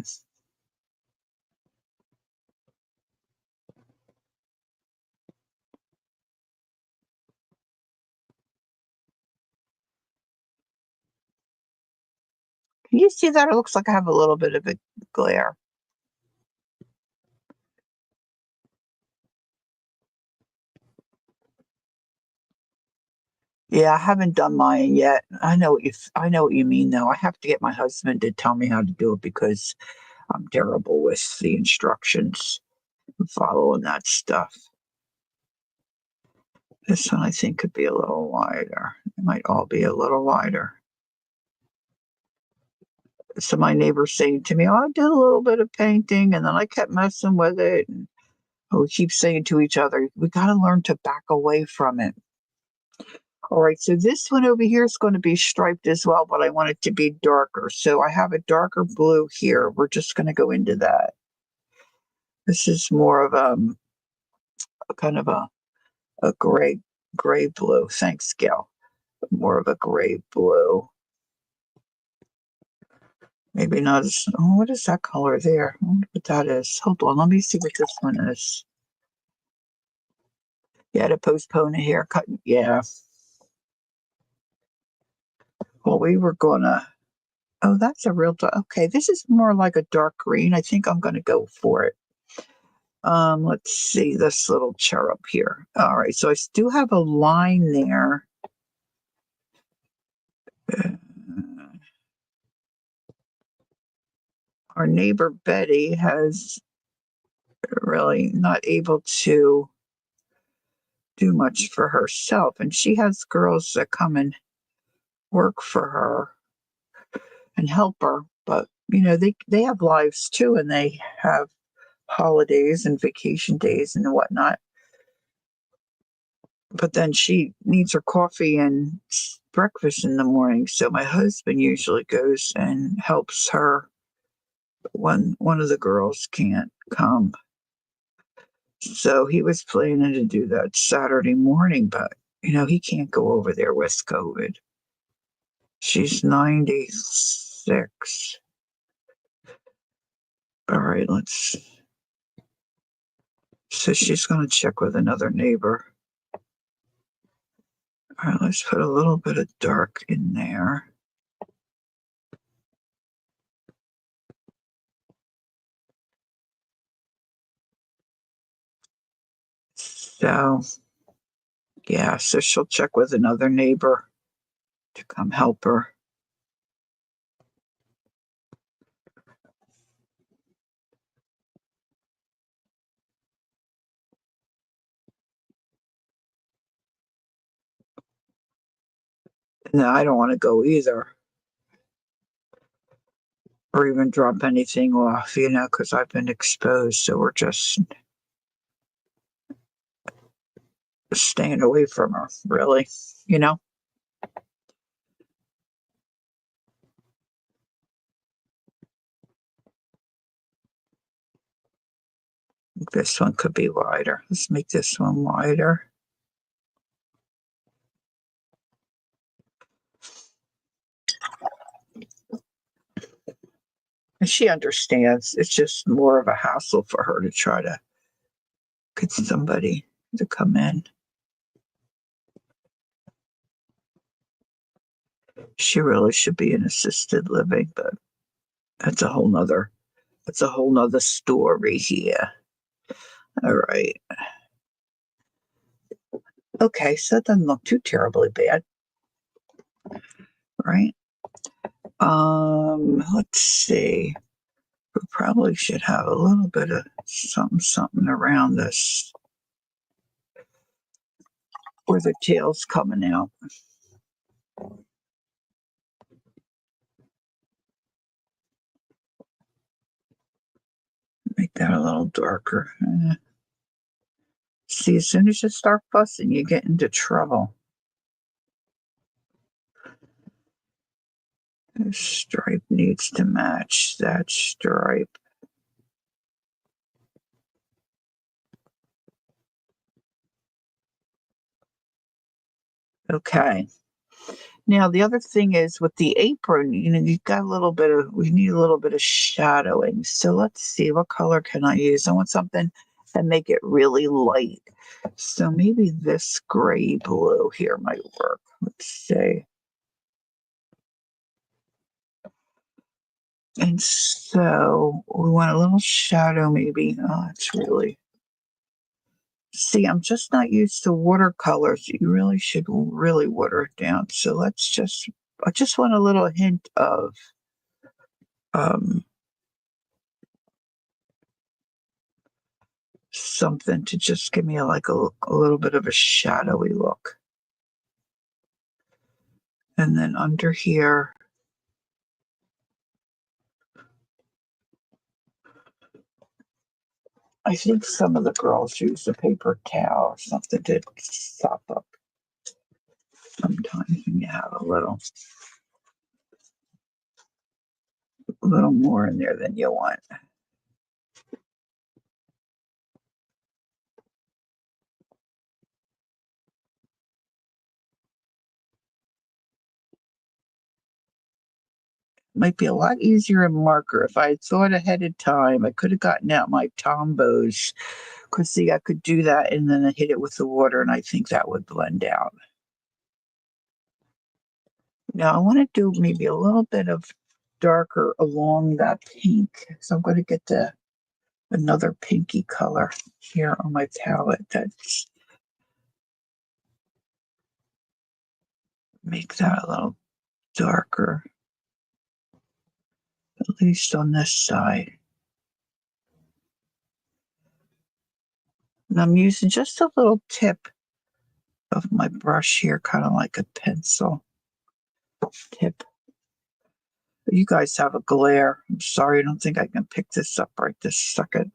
Can you see that? It looks like I have a little bit of a glare. Yeah, I haven't done mine yet. I know what you mean though. I have to get my husband to tell me how to do it because I'm terrible with the instructions and following that stuff. This one I think could be a little wider. It might all be a little wider. So my neighbor's saying to me, "Oh, I did a little bit of painting and then I kept messing with it." And we keep saying to each other, we got to learn to back away from it. All right, so this one over here is going to be striped as well, but I want it to be darker. So I have a darker blue here. We're just going to go into that. This is more of a kind of a gray blue. Thanks, Gail. More of a gray blue. Maybe not as, oh, what is that color there? I wonder what that is. Hold on, let me see what this one is. Yeah, to postpone a haircut. Yeah. Well, we were gonna. Oh, that's a real. Okay, this is more like a dark green. I think I'm gonna go for it. Let's see this little cherub here. All right, so I still have a line there. Uh, our neighbor Betty has really not able to do much for herself, and she has girls that come and work for her and help her. But they have lives too, and they have holidays and vacation days and whatnot. But then she needs her coffee and breakfast in the morning. So my husband usually goes and helps her when one of the girls can't come. So he was planning to do that Saturday morning, but he can't go over there with COVID. She's 96. All right, so she's going to check with another neighbor. All right, let's put a little bit of dark in there. So, yeah, so she'll check with another neighbor to come help her. No, I don't want to go either. or even drop anything off, because I've been exposed. So we're just staying away from her, really, you know? This one could be wider. Let's make this one wider. And she understands. It's just more of a hassle for her to try to get somebody to come in. She really should be in assisted living, but that's a whole nother story here. All right. Okay, so it doesn't look too terribly bad, right? Let's see. We probably should have a little bit of something around this where the tail's coming out. Make that a little darker. See, as soon as you start fussing, you get into trouble. This stripe needs to match that stripe. Okay. Now the other thing is with the apron, you've got we need a little bit of shadowing. So let's see, what color can I use? I want something that make it really light. So maybe this gray blue here might work. Let's see. And so we want a little shadow maybe. Oh, it's really, see, I'm just not used to watercolors. You really should really water it down. So I just want a little hint of um, something to just give me like a little bit of a shadowy look. And then under here, I think some of the girls use a paper towel or something to sop up. Sometimes when you have a little more in there than you want. Might be a lot easier in marker. If I had thought ahead of time, I could have gotten out my Tombows. Because see, I could do that and then I hit it with the water, and I think that would blend out. Now I want to do maybe a little bit of darker along that pink. So I'm going to get another pinky color here on my palette. That's make that a little darker, at least on this side. And I'm using just a little tip of my brush here, kind of like a pencil tip. You guys have a glare. I'm sorry, I don't think I can pick this up right this second.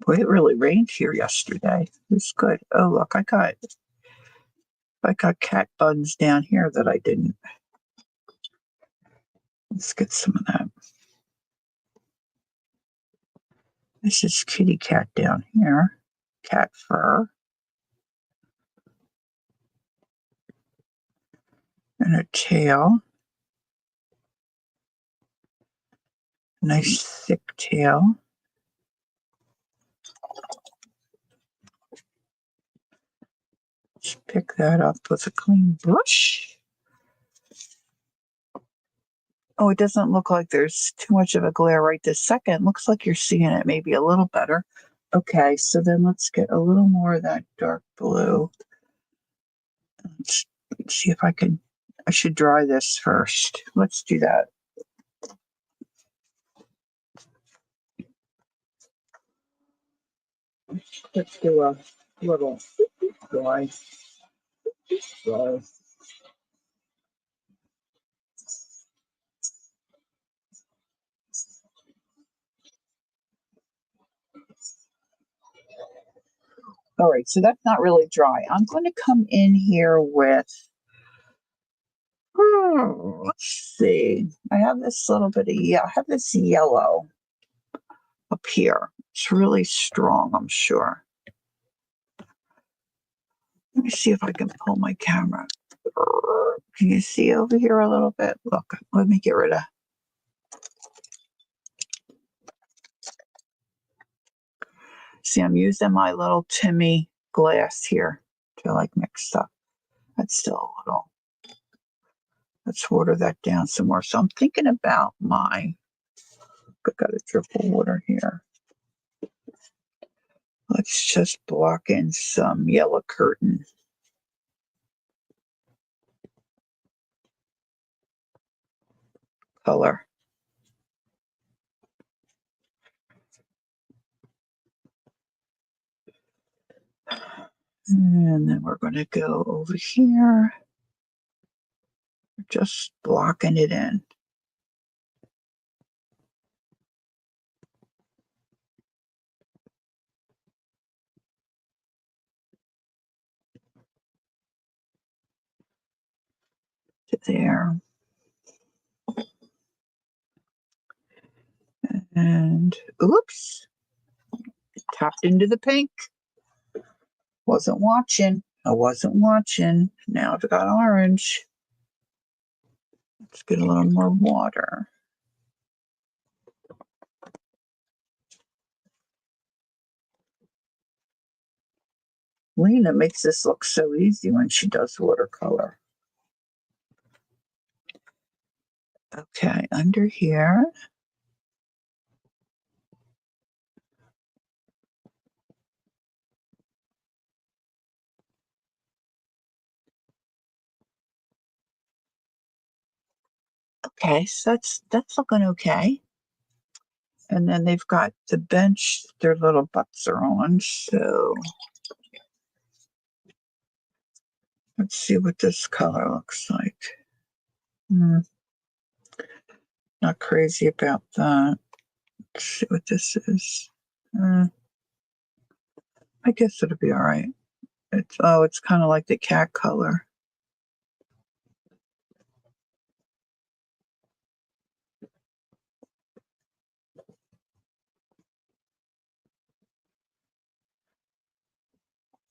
Boy, it really rained here yesterday. It was good. Oh, look, I got cat buns down here that I didn't. Let's get some of that. This is kitty cat down here. Cat fur. And a tail. Nice thick tail. Just pick that up with a clean brush. Oh, it doesn't look like there's too much of a glare right this second. Looks like you're seeing it maybe a little better. Okay, so then let's get a little more of that dark blue. let's see if I should dry this first. Let's do that. Let's do a little dry. Dry. All right, so that's not really dry. I'm going to come in here with, let's see. I have this little bit of, yeah, I have this yellow up here. It's really strong, I'm sure. Let me see if I can pull my camera. Can you see over here a little bit? Look, let me get rid of. See, I'm using my little Timmy glass here to like mix stuff. That's still a little. Let's water that down some more. So I'm thinking about I got a triple water here. Let's just block in some yellow curtain. Color. And then we're going to go over here. Just blocking it in. To there. And oops, tapped into the pink. Wasn't watching. I wasn't watching. Now I've got orange. Let's get a little more water. Lena makes this look so easy when she does watercolor. Okay, under here. Okay, so that's looking okay. And then they've got the bench their little butts are on. So let's see what this color looks like. Not crazy about that. Let's see what this is. I guess it'll be all right. It's kind of like the cat color.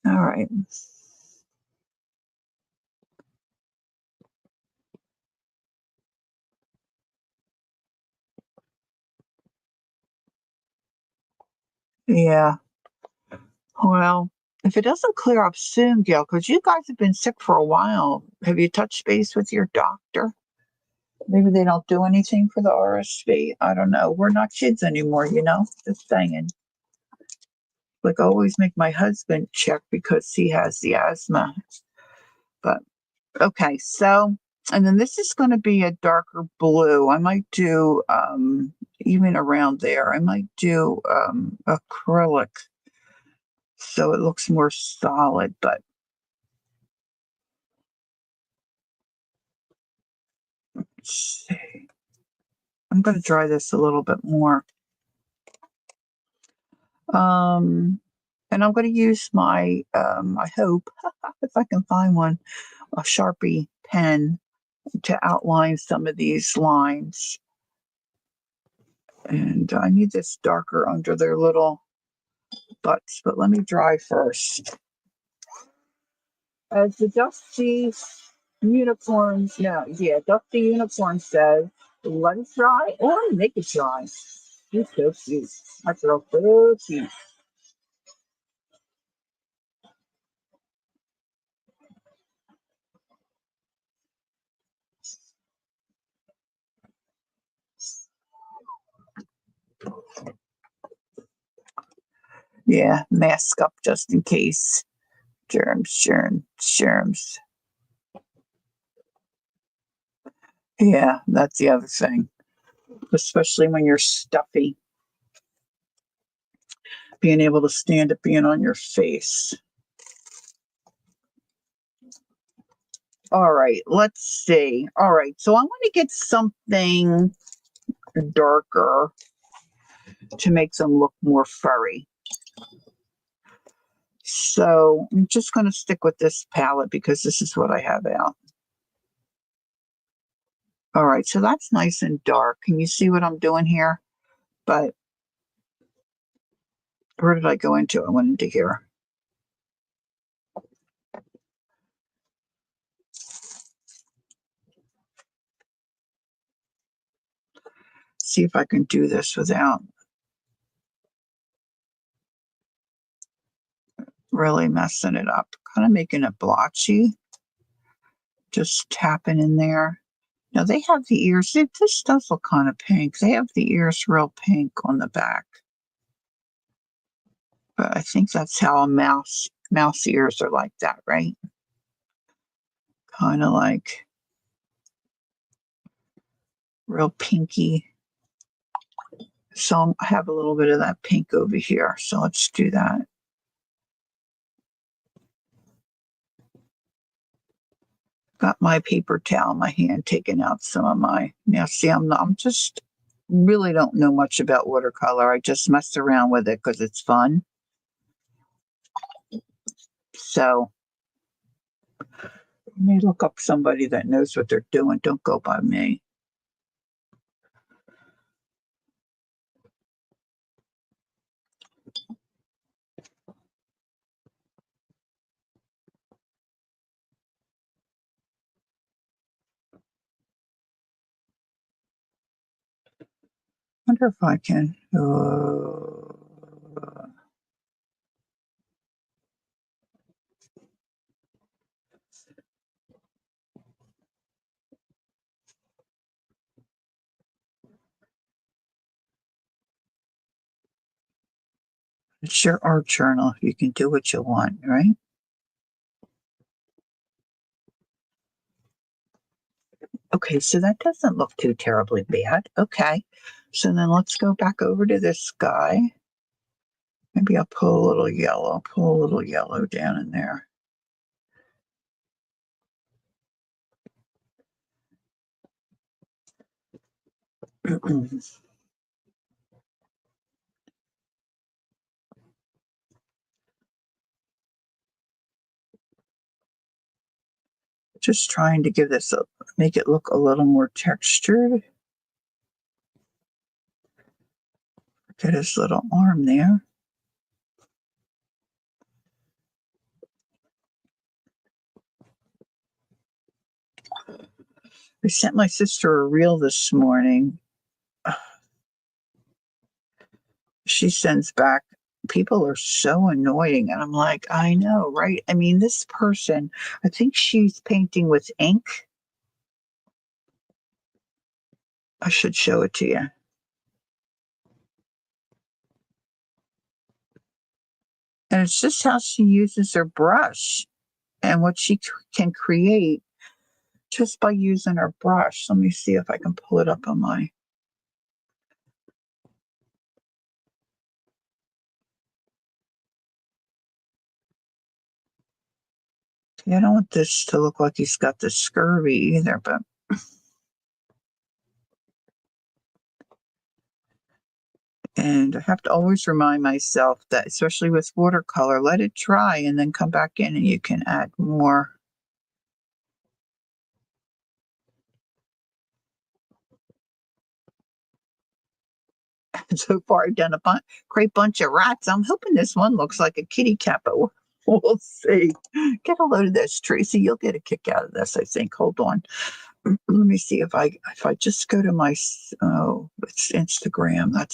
All right. Yeah. Well, if it doesn't clear up soon, Gail, because you guys have been sick for a while, have you touched base with your doctor? Maybe they don't do anything for the RSV. I don't know. We're not kids anymore, Just saying. Like, I always make my husband check because he has the asthma. But okay, so and then this is going to be a darker blue. I might do even around there. I might do acrylic so it looks more solid, but let's see. I'm going to dry this a little bit more. And I'm going to use my, I hope, if I can find one, a Sharpie pen to outline some of these lines. And I need this darker under their little butts, but let me dry first. As the Dusty Unicorns, no, yeah, Dusty Unicorn says, let it dry or make it dry. He's so cute. That's real so cute. Yeah, mask up just in case. Germs. Yeah, that's the other thing, especially when you're stuffy, being able to stand up being on your face. All right, let's see. All right, so I want to get something darker to make them look more furry. So I'm just going to stick with this palette because this is what I have out. All right, so that's nice and dark. Can you see what I'm doing here? But where did I go into? I went into here. See if I can do this without really messing it up. Kind of making it blotchy. Just tapping in there. Now they have the ears. This does look kind of pink. They have the ears real pink on the back. But I think that's how a mouse ears are like that, right? Kind of like real pinky. So I have a little bit of that pink over here. So let's do that. Got my paper towel in my hand, taking out some of my. Now, see, I'm just really don't know much about watercolor. I just mess around with it because it's fun. So you may look up somebody that knows what they're doing. Don't go by me. Wonder if I can. It's your art journal. You can do what you want, right? Okay, so that doesn't look too terribly bad. Okay, so then let's go back over to this guy. Maybe I'll pull a little yellow down in there. Just trying to give this make it look a little more textured. Get his little arm there. I sent my sister a reel this morning. She sends back, people are so annoying. And I'm like, I know, right? I mean, this person, I think she's painting with ink. I should show it to you. And it's just how she uses her brush and what she can create just by using her brush. Let me see if I can pull it up on my. I don't want this to look like he's got the scurvy either, but and I have to always remind myself that, especially with watercolor, let it dry and then come back in and you can add more. So far, I've done a great bunch of rats. I'm hoping this one looks like a kitty cat, but we'll see. Get a load of this, Tracy. You'll get a kick out of this, I think. Hold on. Let me see if I just go to my it's Instagram. That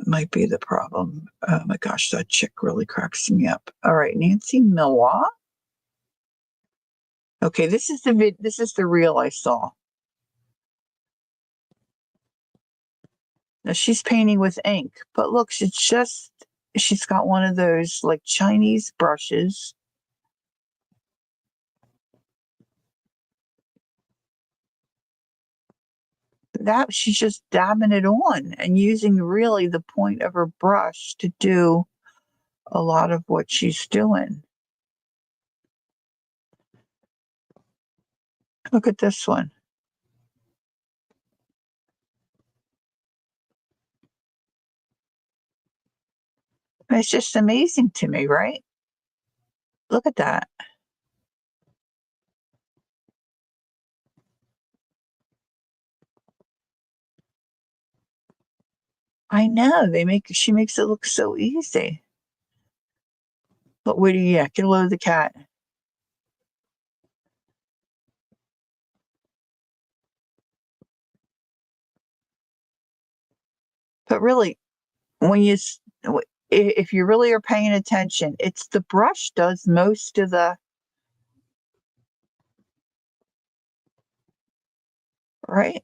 might be the problem. Oh my gosh, that chick really cracks me up. All right, Nancy Milwa. Okay, this is the reel I saw. Now she's painting with ink, but look, she's got one of those like Chinese brushes. that she's just dabbing it on and using really the point of her brush to do a lot of what she's doing. Look at this one. It's just amazing to me, right? Look at that. I know she makes it look so easy. But what do you get a load of the cat? But really, when if you really are paying attention, it's the brush does most of the right.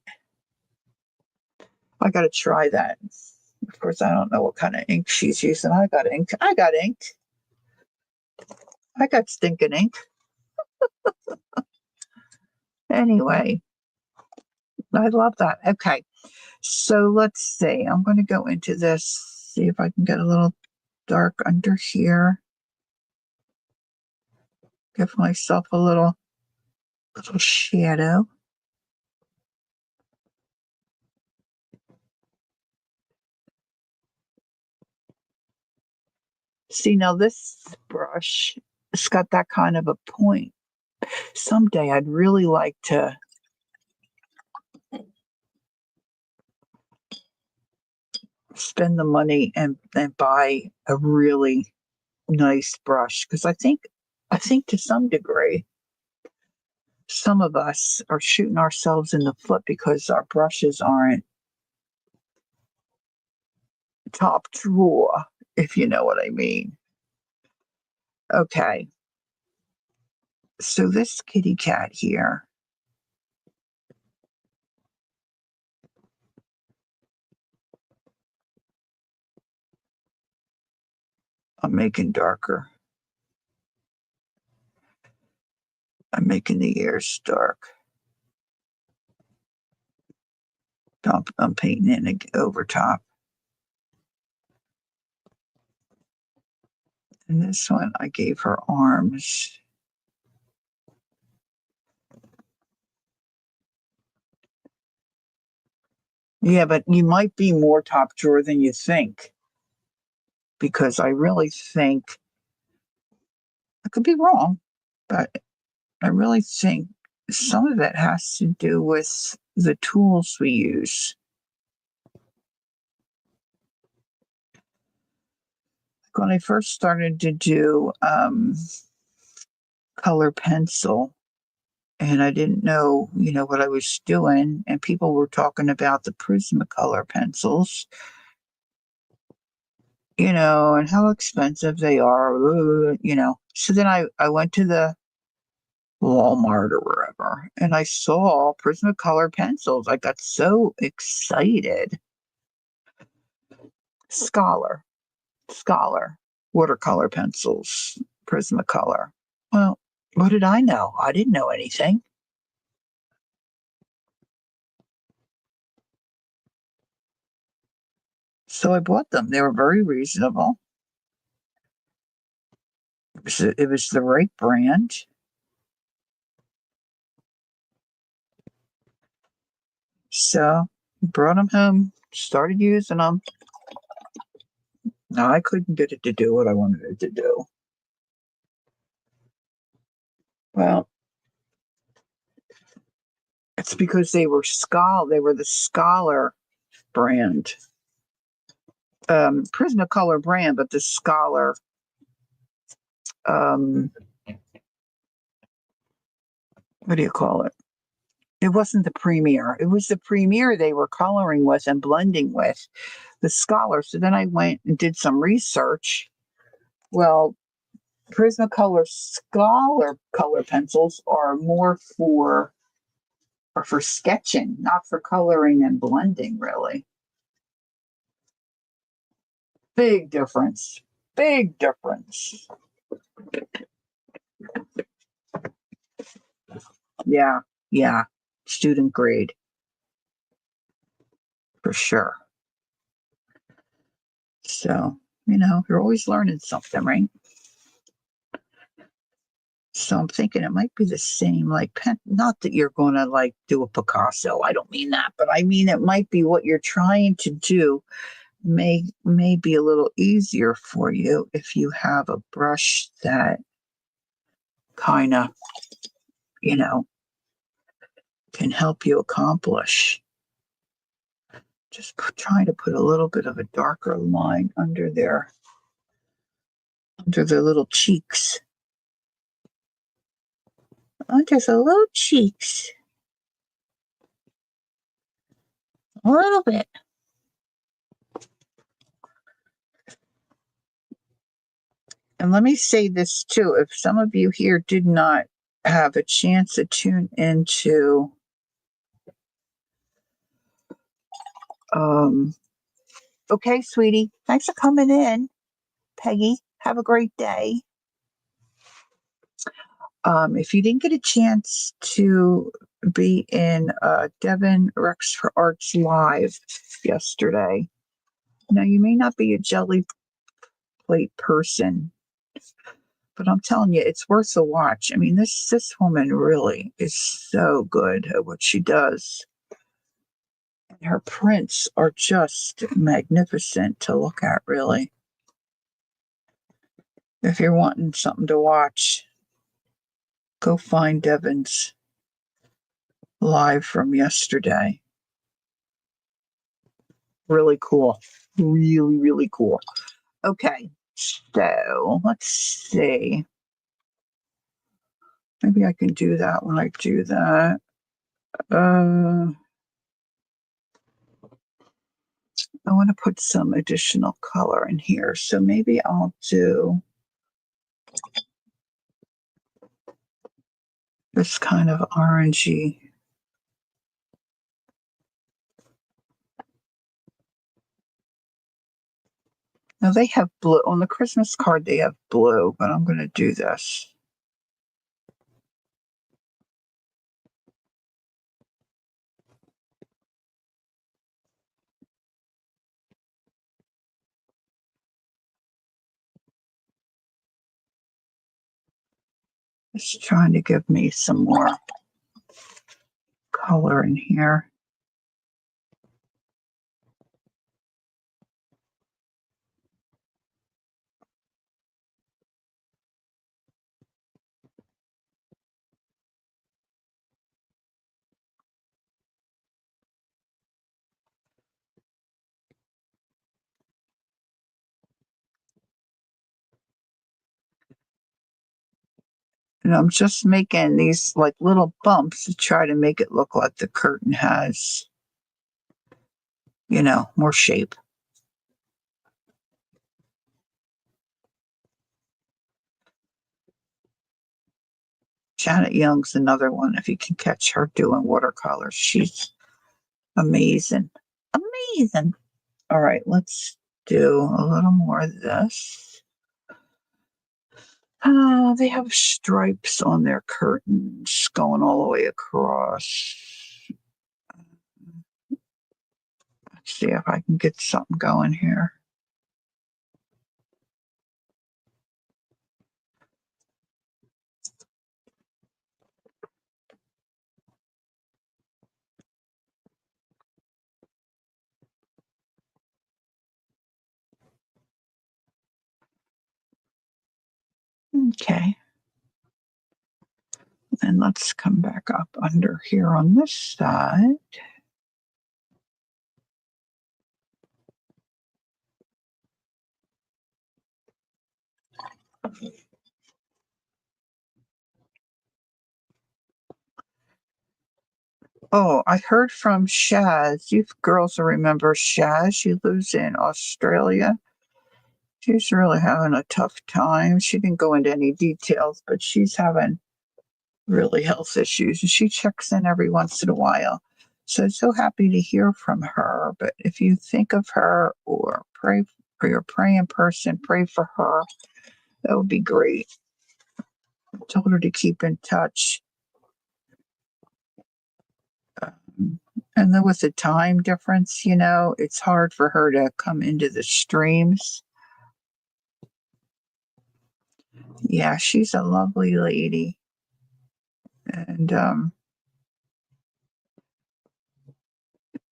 I got to try that. Of course, I don't know what kind of ink she's using. I got ink. I got ink. I got stinking ink. Anyway, I love that. Okay, so let's see. I'm going to go into this, see if I can get a little dark under here. Give myself a little shadow. See, now this brush, it's got that kind of a point. Someday I'd really like to spend the money and buy a really nice brush because I think to some degree some of us are shooting ourselves in the foot because our brushes aren't top drawer, if you know what I mean. Okay, so this kitty cat here, I'm making darker. I'm making the ears dark. I'm painting in over top. And this one, I gave her arms. Yeah, but you might be more top drawer than you think because I really think I could be wrong, but I really think some of it has to do with the tools we use. When I first started to do color pencil, and I didn't know, what I was doing, and people were talking about the Prismacolor pencils, and how expensive they are, So then I went to the Walmart or wherever, and I saw Prismacolor pencils. I got so excited. Scholar, Scholar, watercolor pencils, Prismacolor. Well, what did I know? I didn't know anything. So I bought them. They were very reasonable. It was the right brand. So brought them home, started using them. Now I couldn't get it to do what I wanted it to do. Well, it's because they were the Scholar brand. Prismacolor brand, but the Scholar um what do you call it? It wasn't the Premier. It was the Premier they were coloring with and blending with the Scholar. So then I went and did some research. Well, Prismacolor Scholar color pencils are for sketching, not for coloring and blending, really. Big difference. Big difference. Yeah, yeah. Student grade. for sure. So, you're always learning something, right? So I'm thinking it might be the same, like not that you're going to like do a Picasso. I don't mean that, but I mean it might be what you're trying to do may be a little easier for you if you have a brush that kind of, you know, can help you accomplish. Just trying to put a little bit of a darker line under their little cheeks. Under the little cheeks. A little bit. And let me say this too, if some of you here did not have a chance to tune into okay, sweetie. Thanks for coming in. Peggy, have a great day. If you didn't get a chance to be in Devin Rex for Arts Live yesterday, now you may not be a jelly plate person, but I'm telling you, it's worth a watch. I mean, this woman really is so good at what she does. And her prints are just magnificent to look at, really. If you're wanting something to watch, go find Devin's live from yesterday. Really cool. Really, really cool. Okay, so let's see. Maybe I can do that when I do that. I want to put some additional color in here. So maybe I'll do this kind of orangey. Now they have blue. On the Christmas card, they have blue, but I'm going to do this. Just trying to give me some more color in here. And I'm just making these like little bumps to try to make it look like the curtain has, more shape. Janet Young's another one. If you can catch her doing watercolors, she's amazing. Amazing. All right, let's do a little more of this. They have stripes on their curtains going all the way across. Let's see if I can get something going here. Okay. And let's come back up under here on this side. Oh, I heard from Shaz. You girls will remember Shaz. She lives in Australia. She's really having a tough time. She didn't go into any details, but she's having really health issues. And she checks in every once in a while. So happy to hear from her. But if you think of her or pray for your praying person, pray for her. That would be great. I told her to keep in touch. And then with the time difference, it's hard for her to come into the streams. Yeah, she's a lovely lady. And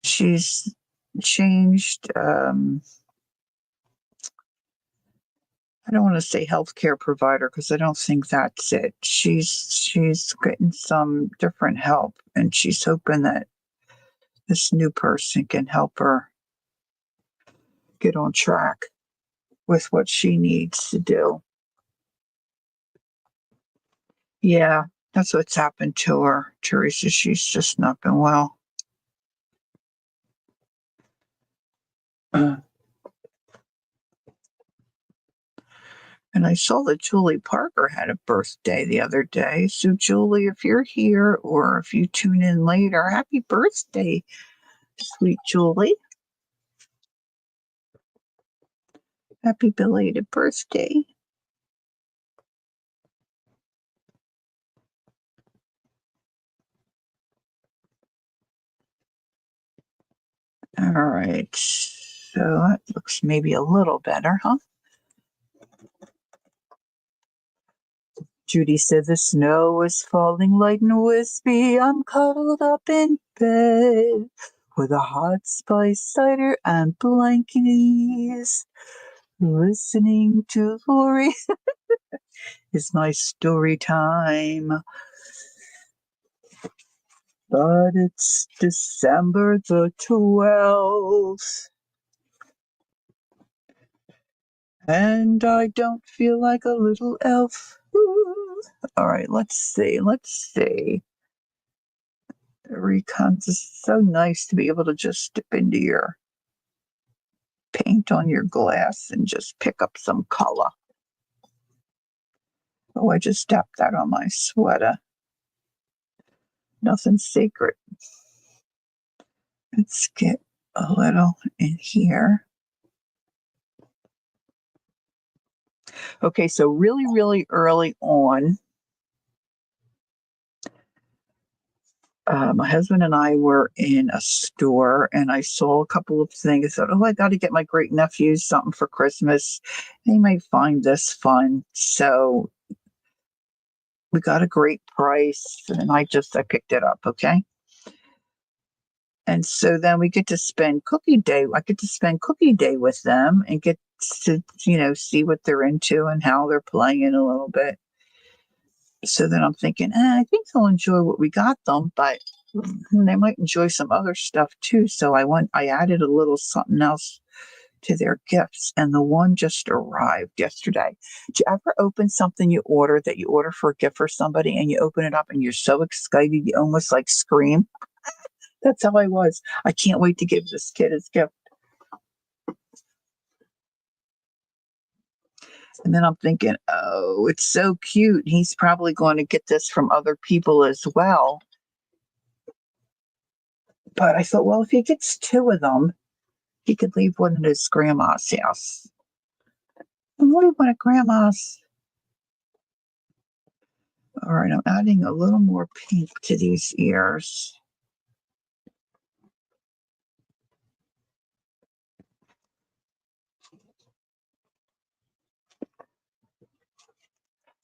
she's changed, I don't want to say healthcare provider because I don't think that's it. She's getting some different help, and she's hoping that this new person can help her get on track with what she needs to do. Yeah, that's what's happened to her, Teresa. She's just not been well. And I saw that Julie Parker had a birthday the other day. So, Julie, if you're here or if you tune in later, happy birthday, sweet Julie. Happy belated birthday. All right. So that looks maybe a little better, huh? Judy said the snow was falling light and wispy. I'm cuddled up in bed with a hot spice cider and blankies. Listening to Lori is my story time. But it's December the 12th. And I don't feel like a little elf. Ooh. All right, let's see. Recons is so nice to be able to just dip into your paint on your glass and just pick up some color. Oh, I just tapped that on my sweater. Nothing sacred. Let's get a little in here. Okay, so really, really early on, my husband and I were in a store and I saw a couple of things. I thought, oh, I got to get my great nephews something for Christmas. They might find this fun. So we got a great price and I picked it up. Okay. And so then we get to spend cookie day. I get to spend cookie day with them and get to, see what they're into and how they're playing a little bit. So then I'm thinking, I think they'll enjoy what we got them, but they might enjoy some other stuff too. So I added a little something else to their gifts, and the one just arrived yesterday. Did you ever open something you order for a gift for somebody, and you open it up and you're so excited you almost like scream? That's how I was. I can't wait to give this kid his gift. And then I'm thinking, oh, it's so cute. He's probably going to get this from other people as well. But I thought, well, if he gets two of them, he could leave one at his grandma's house. And what do one at grandma's? All right, I'm adding a little more pink to these ears.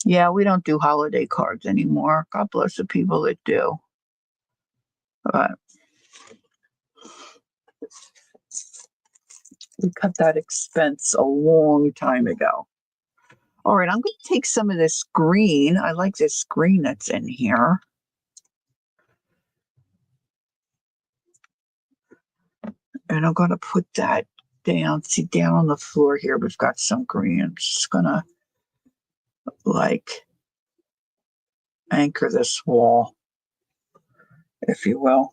Yeah, we don't do holiday cards anymore. God bless the people that do. But we cut that expense a long time ago. All right, I'm going to take some of this green. I like this green that's in here. And I'm going to put that down. See, down on the floor here, we've got some green. I'm just going to anchor this wall, if you will.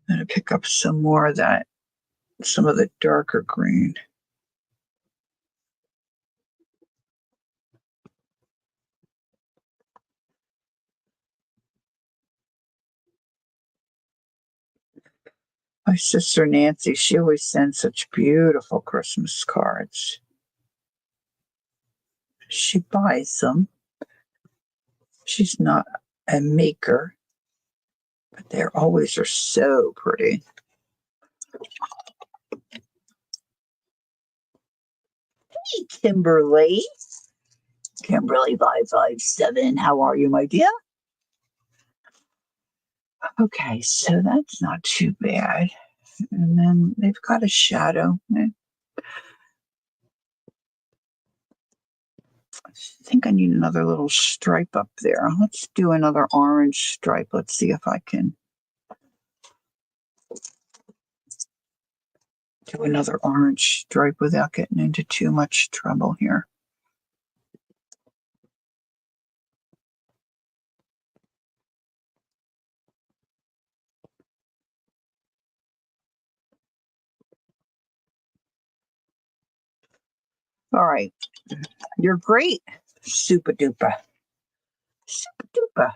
I'm going to pick up some more of that, some of the darker green. My sister Nancy, she always sends such beautiful Christmas cards. She buys them. She's not a maker, but they always are so pretty. Hey, Kimberly. Kimberly 557. How are you, my dear? Okay, so that's not too bad. And then they've got a shadow. I think I need another little stripe up there. Let's do another orange stripe. Let's see if I can do another orange stripe without getting into too much trouble here. All right. You're great. Super duper. Super duper.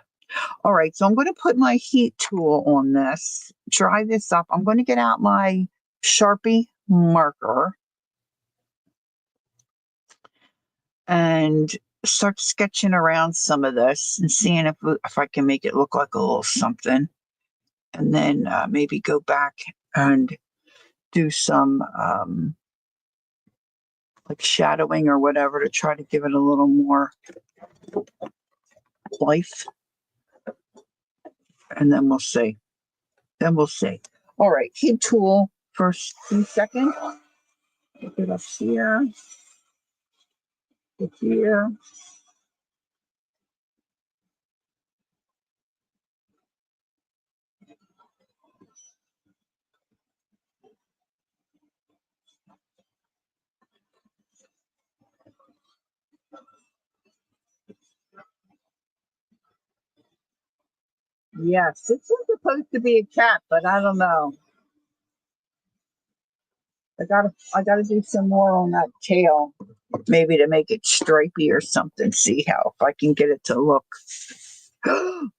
All right. So I'm going to put my heat tool on this, dry this up. I'm going to get out my Sharpie marker and start sketching around some of this and seeing if I can make it look like a little something. And then maybe go back and do some like shadowing or whatever to try to give it a little more life. And then we'll see. Then we'll see. All right, heat tool for a few seconds. Put it up here. Here. Yes, it's supposed to be a cat, but I don't know. I gotta do some more on that tail, maybe to make it stripy or something. See how if I can get it to look.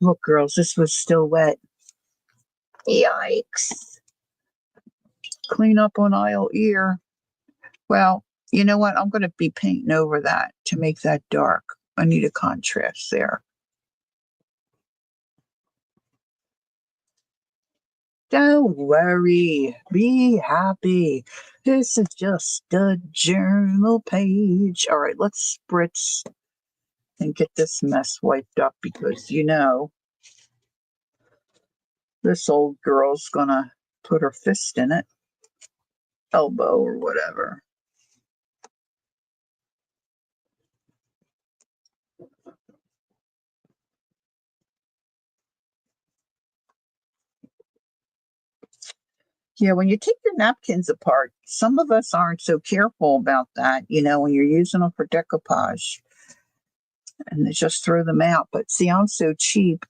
Look, girls, this was still wet. Yikes! Clean up on aisle ear. Well, you know what? I'm going to be painting over that to make that dark. I need a contrast there. Don't worry. Be happy. This is just a journal page. All right, let's spritz and get this mess wiped up because, this old girl's going to put her fist in it, elbow or whatever. Yeah, when you take the napkins apart, some of us aren't so careful about that, when you're using them for decoupage and they just throw them out. But see, I'm so cheap.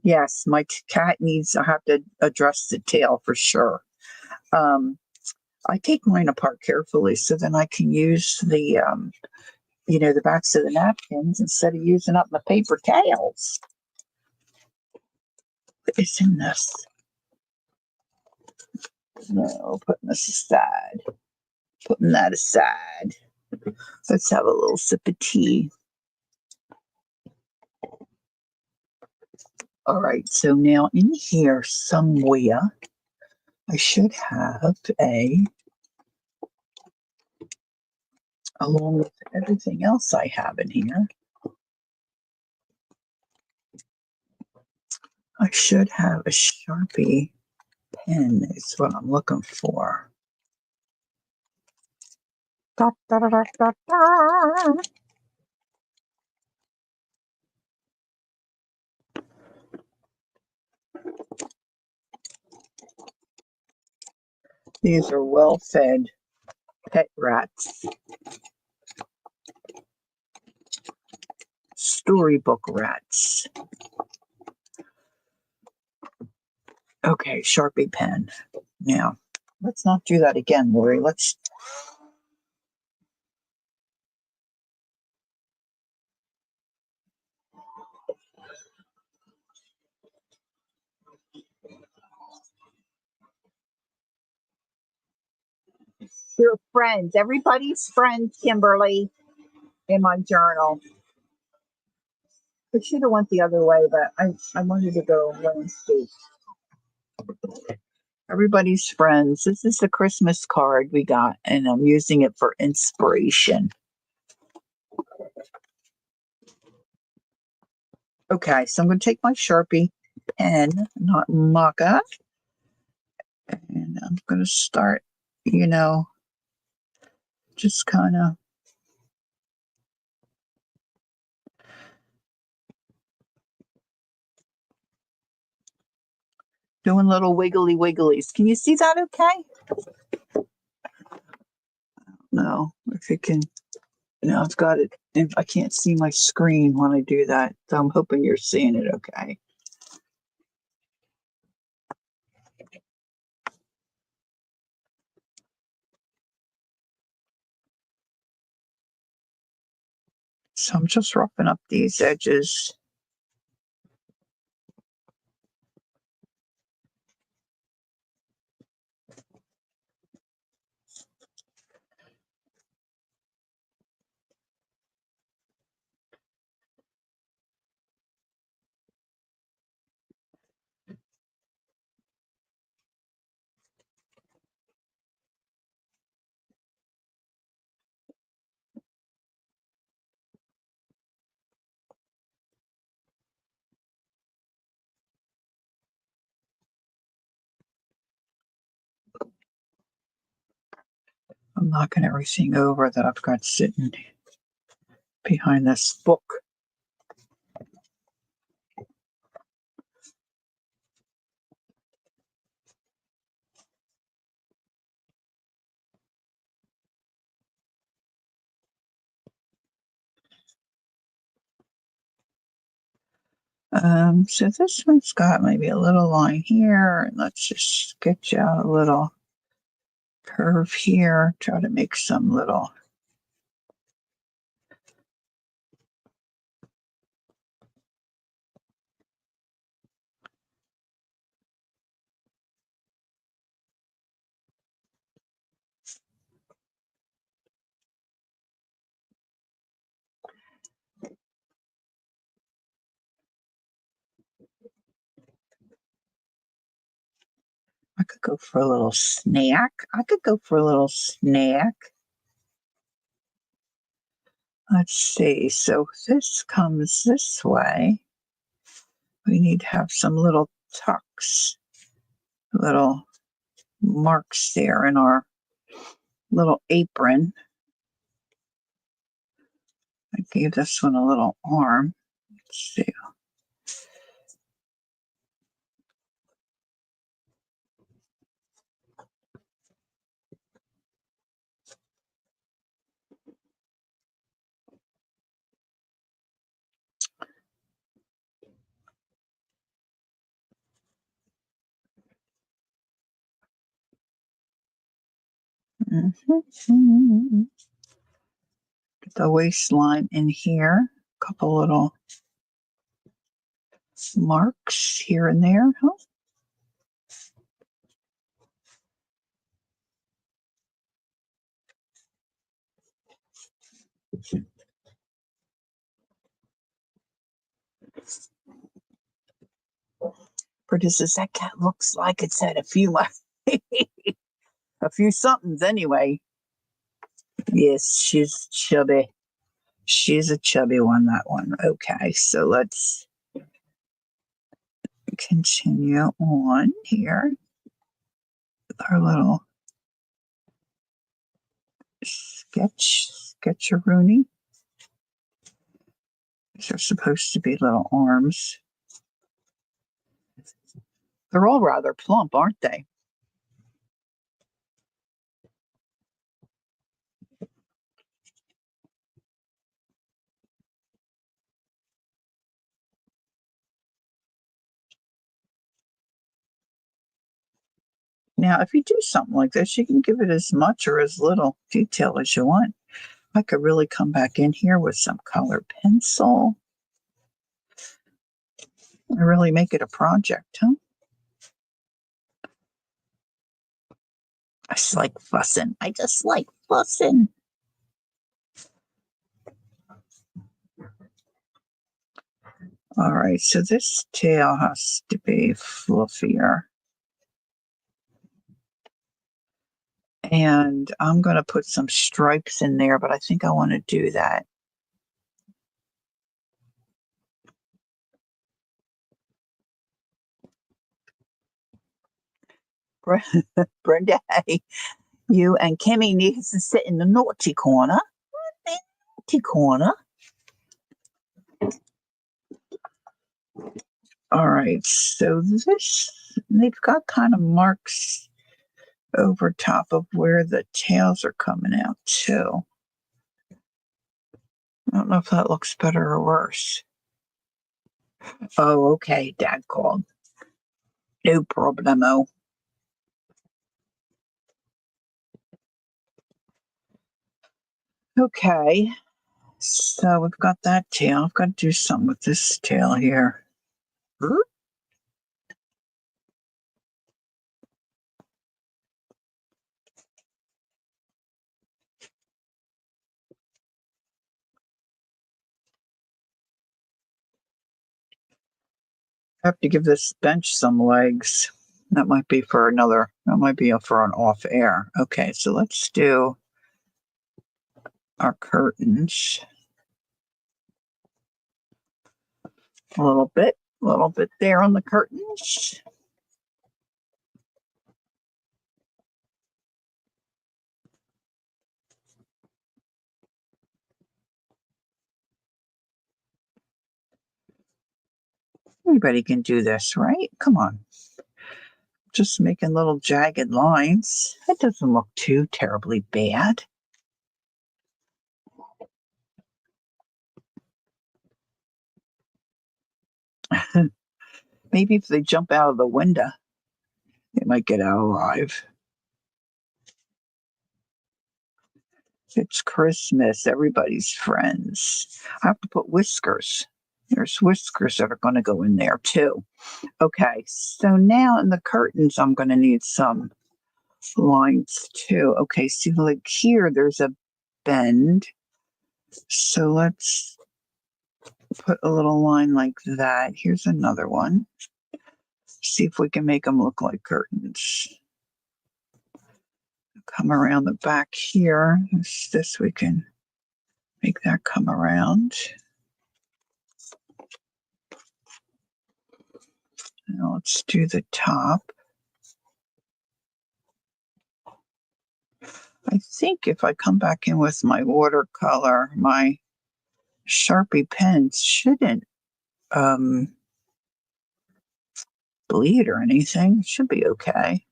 Yes, my cat I have to address the tail for sure. I take mine apart carefully so then I can use the backs of the napkins instead of using up my paper towels. What is in this? No, putting this aside. Putting that aside. Let's have a little sip of tea. All right, so now in here somewhere, I should have along with everything else I have in here, I should have a Sharpie pen is what I'm looking for. Da, da, da, da, da, da. These are well-fed pet rats. Storybook rats. Okay, Sharpie pen. Now, let's not do that again, Lori. Let's Your friends, everybody's friends, Kimberly, in my journal. I should have went the other way, but I wanted to go landscape. Everybody's friends. This is the Christmas card we got, and I'm using it for inspiration. Okay, so I'm going to take my Sharpie pen, not marker, and I'm going to start, just kind of doing little wiggly wigglies. Can you see that okay? No, if you can, I've got it. If I can't see my screen when I do that, so I'm hoping you're seeing it okay. So I'm just roughing up these edges. I'm knocking everything over that I've got sitting behind this book. So this one's got maybe a little line here, and let's just sketch out a little curve here. Try to make some little. I could go for a little snack. Let's see. So this comes this way. We need to have some little tucks, little marks there in our little apron. I gave this one a little arm. Let's see. Mhm. Get the waistline in here. A couple little marks here and there. Huh? Produces that cat looks like it's had a few a few somethings anyway. Yes, she's chubby. She's a chubby one, that one. Okay, so let's continue on here with our little sketch-a-rooney. These are supposed to be little arms. They're all rather plump, aren't they? Now, if you do something like this, you can give it as much or as little detail as you want. I could really come back in here with some colored pencil and really make it a project, huh? I just like fussing. I just like fussing. All right, so this tail has to be fluffier. And I'm going to put some stripes in there, but I think I want to do that. Brenda, you and Kimmy needs to sit in the naughty corner. The naughty corner. All right, so they've got kind of marks over top of where the tails are coming out too. I don't know if that looks better or worse. Oh, okay, Dad called. No problemo. Okay, so we've got that tail. I've got to do something with this tail here. I have to give this bench some legs. That might be for for an off air. Okay, so let's do our curtains. A little bit there on the curtains. Anybody can do this, right? Come on. Just making little jagged lines. That doesn't look too terribly bad. Maybe if they jump out of the window, they might get out alive. It's Christmas. Everybody's friends. I have to put whiskers. There's whiskers that are going to go in there too. Okay, so now in the curtains, I'm going to need some lines too. Okay, see, like here, there's a bend. So let's put a little line like that. Here's another one. See if we can make them look like curtains. Come around the back here. This we can make that come around. Now let's do the top. I think if I come back in with my watercolor, my Sharpie pens shouldn't bleed or anything. It should be okay.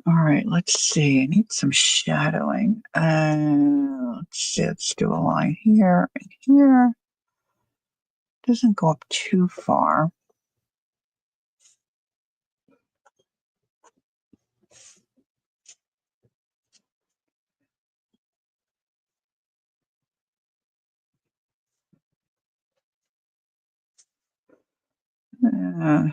All right, let's see. I need some shadowing. Let's see. Let's do a line here and here. Doesn't go up too far. Uh,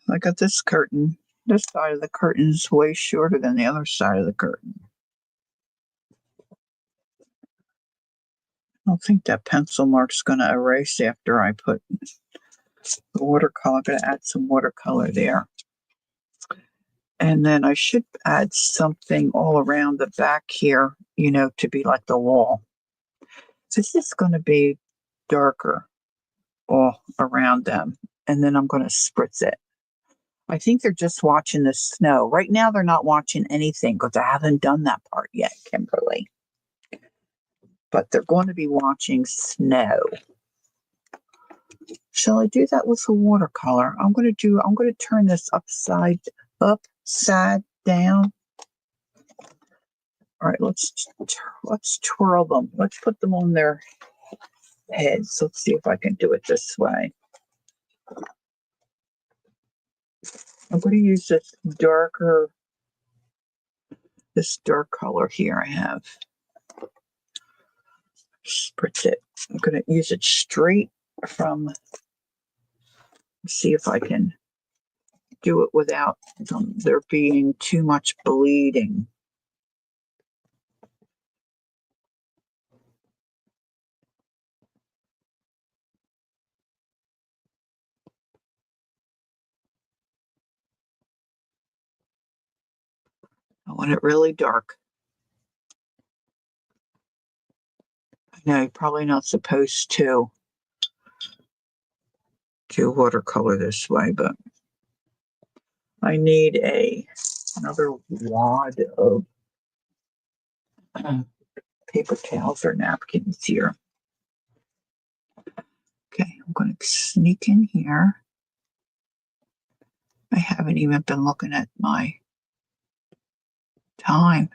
I got this curtain. This side of the curtain is way shorter than the other side of the curtain. I don't think that pencil mark's going to erase after I put the watercolor. I'm going to add some watercolor there. And then I should add something all around the back here, to be like the wall. This is going to be darker all around them. And then I'm going to spritz it. I think they're just watching the snow. Right now, they're not watching anything because I haven't done that part yet, Kimberly. But they're going to be watching snow. Shall I do that with the watercolor? I'm going to turn this upside down. All right, let's twirl them. Let's put them on their heads. Let's see if I can do it this way. I'm going to use this dark color here I have. spritz it. I'm going to use it straight from, see if I can do it without there being too much bleeding. I want it really dark. I know you're probably not supposed to do watercolor this way, but I need another wad of paper towels or napkins here. Okay, I'm going to sneak in here. I haven't even been looking at my time.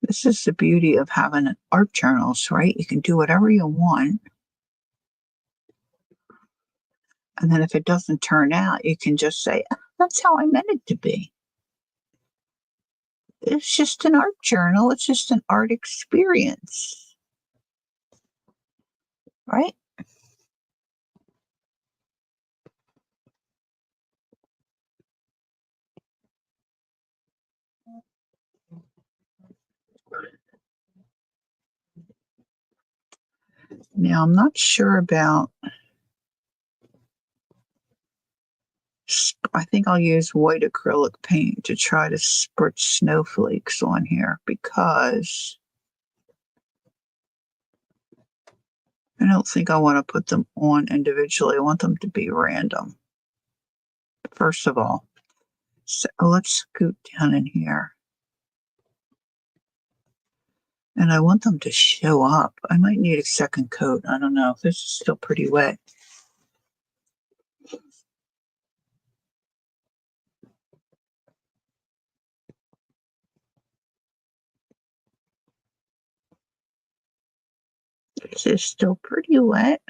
This is the beauty of having art journals, right? You can do whatever you want. And then if it doesn't turn out, you can just say, that's how I meant it to be. It's just an art journal. It's just an art experience, right? Now, I'm not sure about, I think I'll use white acrylic paint to try to spritz snowflakes on here because I don't think I want to put them on individually. I want them to be random, first of all. So let's scoot down in here. And I want them to show up. I might need a second coat. I don't know. This is still pretty wet. This is still pretty wet.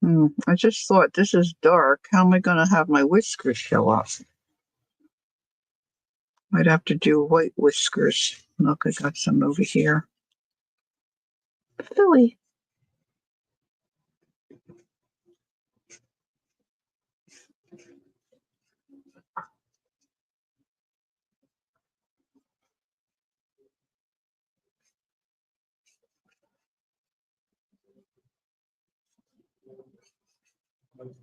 I just thought, this is dark. How am I going to have my whiskers show up? Might have to do white whiskers. Look, I got some over here. Philly.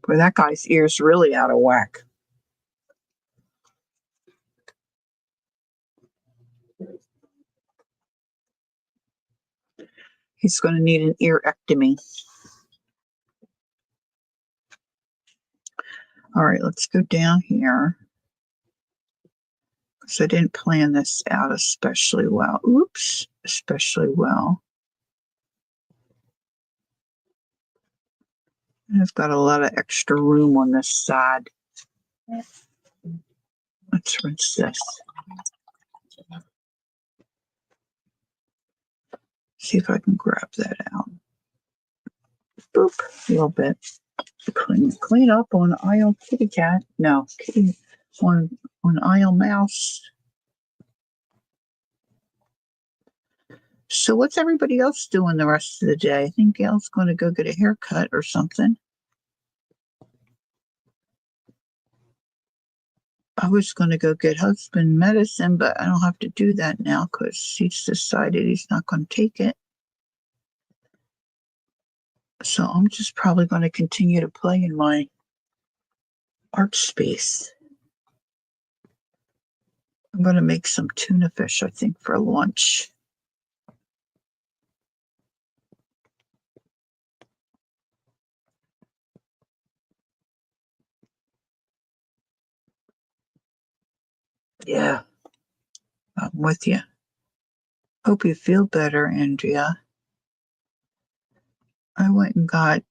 Boy, that guy's ear's really out of whack. He's going to need an earectomy. All right, let's go down here. Because I didn't plan this out especially well. Oops, especially well. And I've got a lot of extra room on this side. Let's rinse this. See if I can grab that out. Boop, a little bit. Clean up on aisle kitty cat. No, kitty on aisle mouse. So what's everybody else doing the rest of the day? I think Gail's going to go get a haircut or something. I was going to go get husband medicine, but I don't have to do that now because he's decided he's not going to take it. So I'm just probably going to continue to play in my art space. I'm going to make some tuna fish, I think, for lunch. Yeah, I'm with you. Hope you feel better, Andrea. I went and got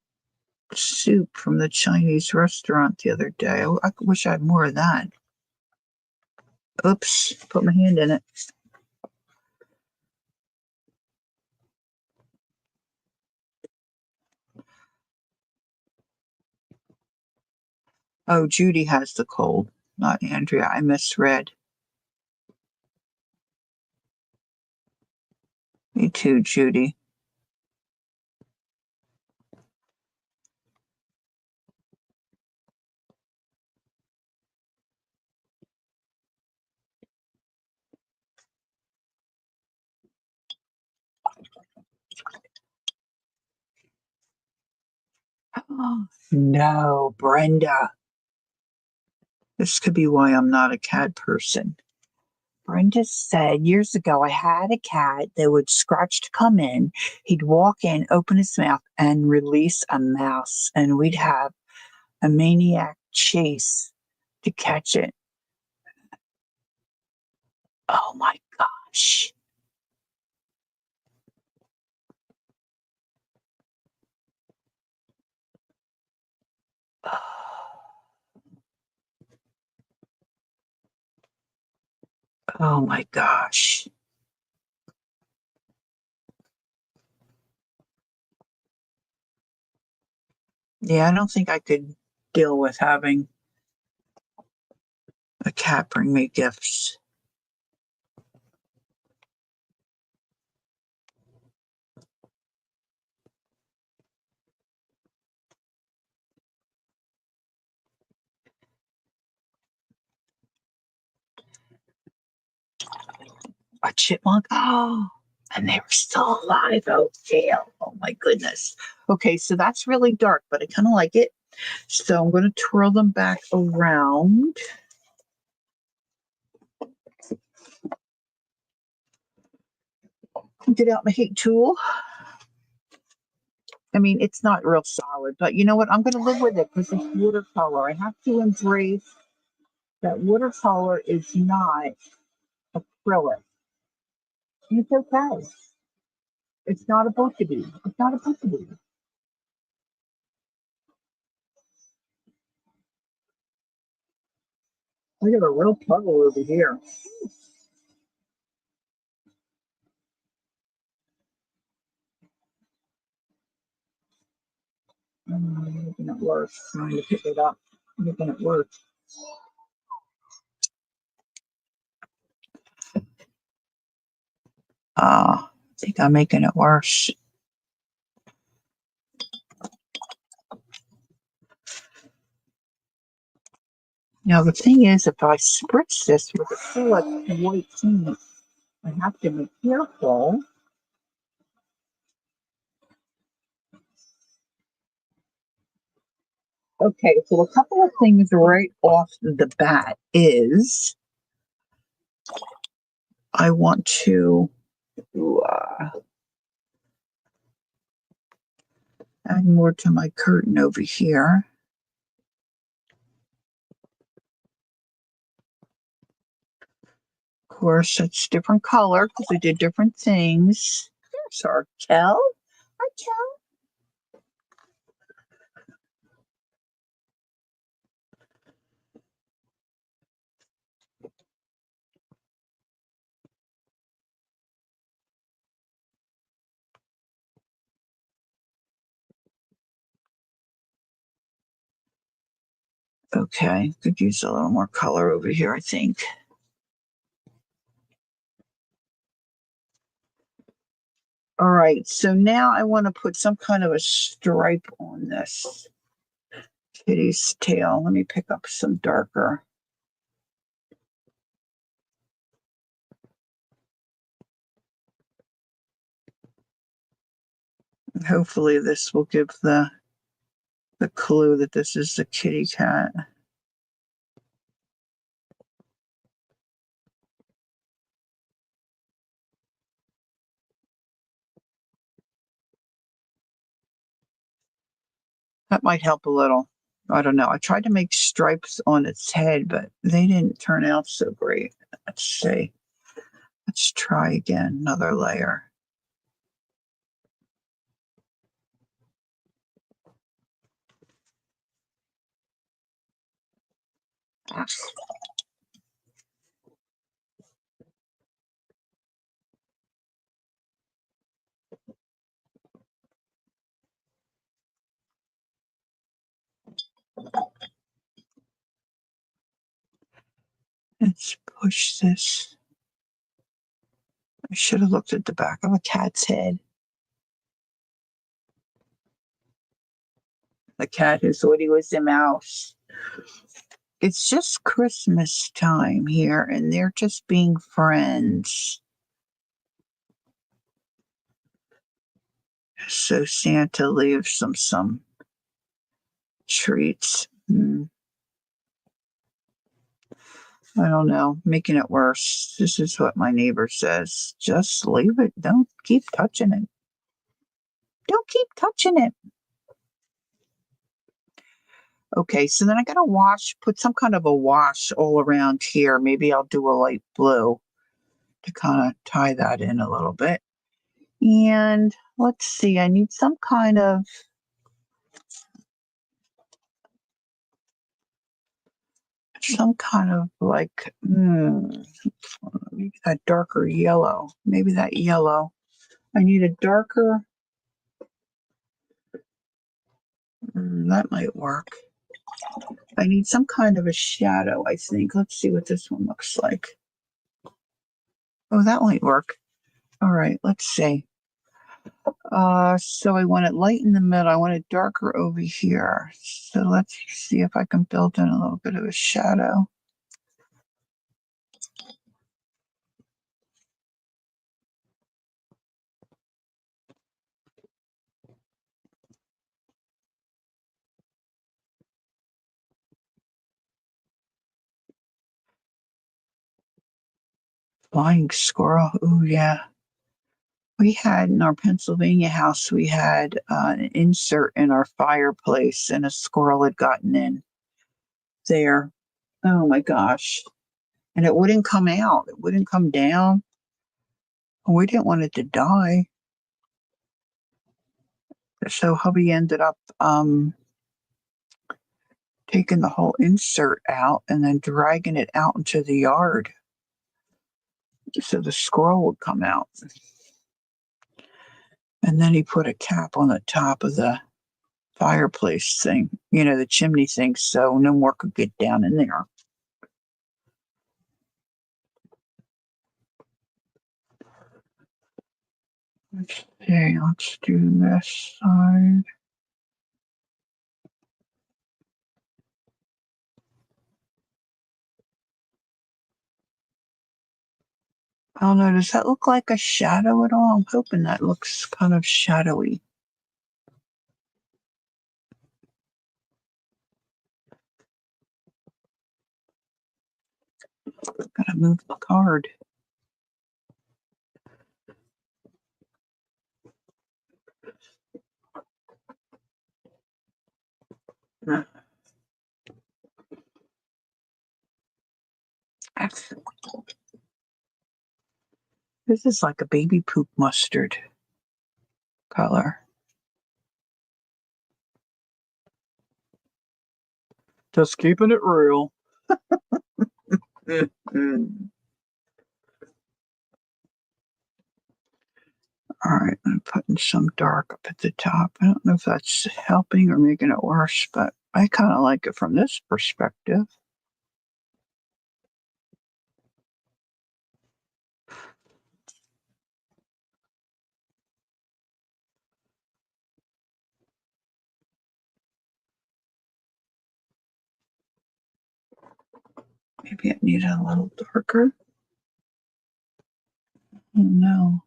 soup from the Chinese restaurant the other day. I wish I had more of that. Oops, put my hand in it. Oh, Judy has the cold, not Andrea. I misread. Me too, Judy. Oh, no, Brenda. This could be why I'm not a cat person. Brenda said years ago I had a cat that would scratch to come in. He'd walk in, open his mouth, and release a mouse, and we'd have a maniac chase to catch it. Oh my gosh. Oh my gosh. Yeah, I don't think I could deal with having a cat bring me gifts. A chipmunk? Oh, and they were still alive. Oh, Gail. Oh my goodness. Okay, so that's really dark, but I kind of like it. So I'm going to twirl them back around. Get out my heat tool. I mean, it's not real solid, but you know what? I'm going to live with it because it's watercolor. I have to embrace that watercolor is not acrylic. It's okay. It's not a book to be. It's not a book to be. I got a real puddle over here. Making it worse. Trying to pick it up. Making it worse. I think I'm making it worse. Now the thing is, if I spritz this with acrylic white paint, I have to be careful. Okay, so a couple of things right off the bat is I want to add more to my curtain over here. Of course, it's different color because we did different things. There's our Kel. Hi, Kel. Okay, could use a little more color over here, I think. All right, so now I want to put some kind of a stripe on this kitty's tail. Let me pick up some darker. Hopefully this will give the clue that this is the kitty cat. That might help a little. I don't know. I tried to make stripes on its head, but they didn't turn out so great. Let's see. Let's try again, another layer. Let's push this. I should have looked at the back of a cat's head. The cat who thought he was a mouse. It's just Christmas time here, and they're just being friends. So Santa leaves them some treats. I don't know, making it worse. This is what my neighbor says. Just leave it. Don't keep touching it. Don't keep touching it. Okay, so then I gotta put some kind of a wash all around here. Maybe I'll do a light blue to kind of tie that in a little bit. And let's see, I need some kind of like maybe that darker yellow. Maybe that yellow. I need a darker. That might work. I need some kind of a shadow, I think. Let's see what this one looks like. Oh, that might work. All right, let's see. So I want it light in the middle. I want it darker over here. So let's see if I can build in a little bit of a shadow. Flying squirrel. Oh, yeah. We had in our Pennsylvania house, we had an insert in our fireplace, and a squirrel had gotten in there. Oh my gosh. And it wouldn't come out, it wouldn't come down. We didn't want it to die. So hubby ended up taking the whole insert out and then dragging it out into the yard so the squirrel would come out. And then he put a cap on the top of the fireplace thing, the chimney thing, so no more could get down in there. Let's see, let's do this side. I don't know, does that look like a shadow at all? I'm hoping that looks kind of shadowy. Gotta move the card. This is like a baby poop mustard color. Just keeping it real. All right, I'm putting some dark up at the top. I don't know if that's helping or making it worse, but I kind of like it from this perspective. Maybe I need it a little darker. Oh no.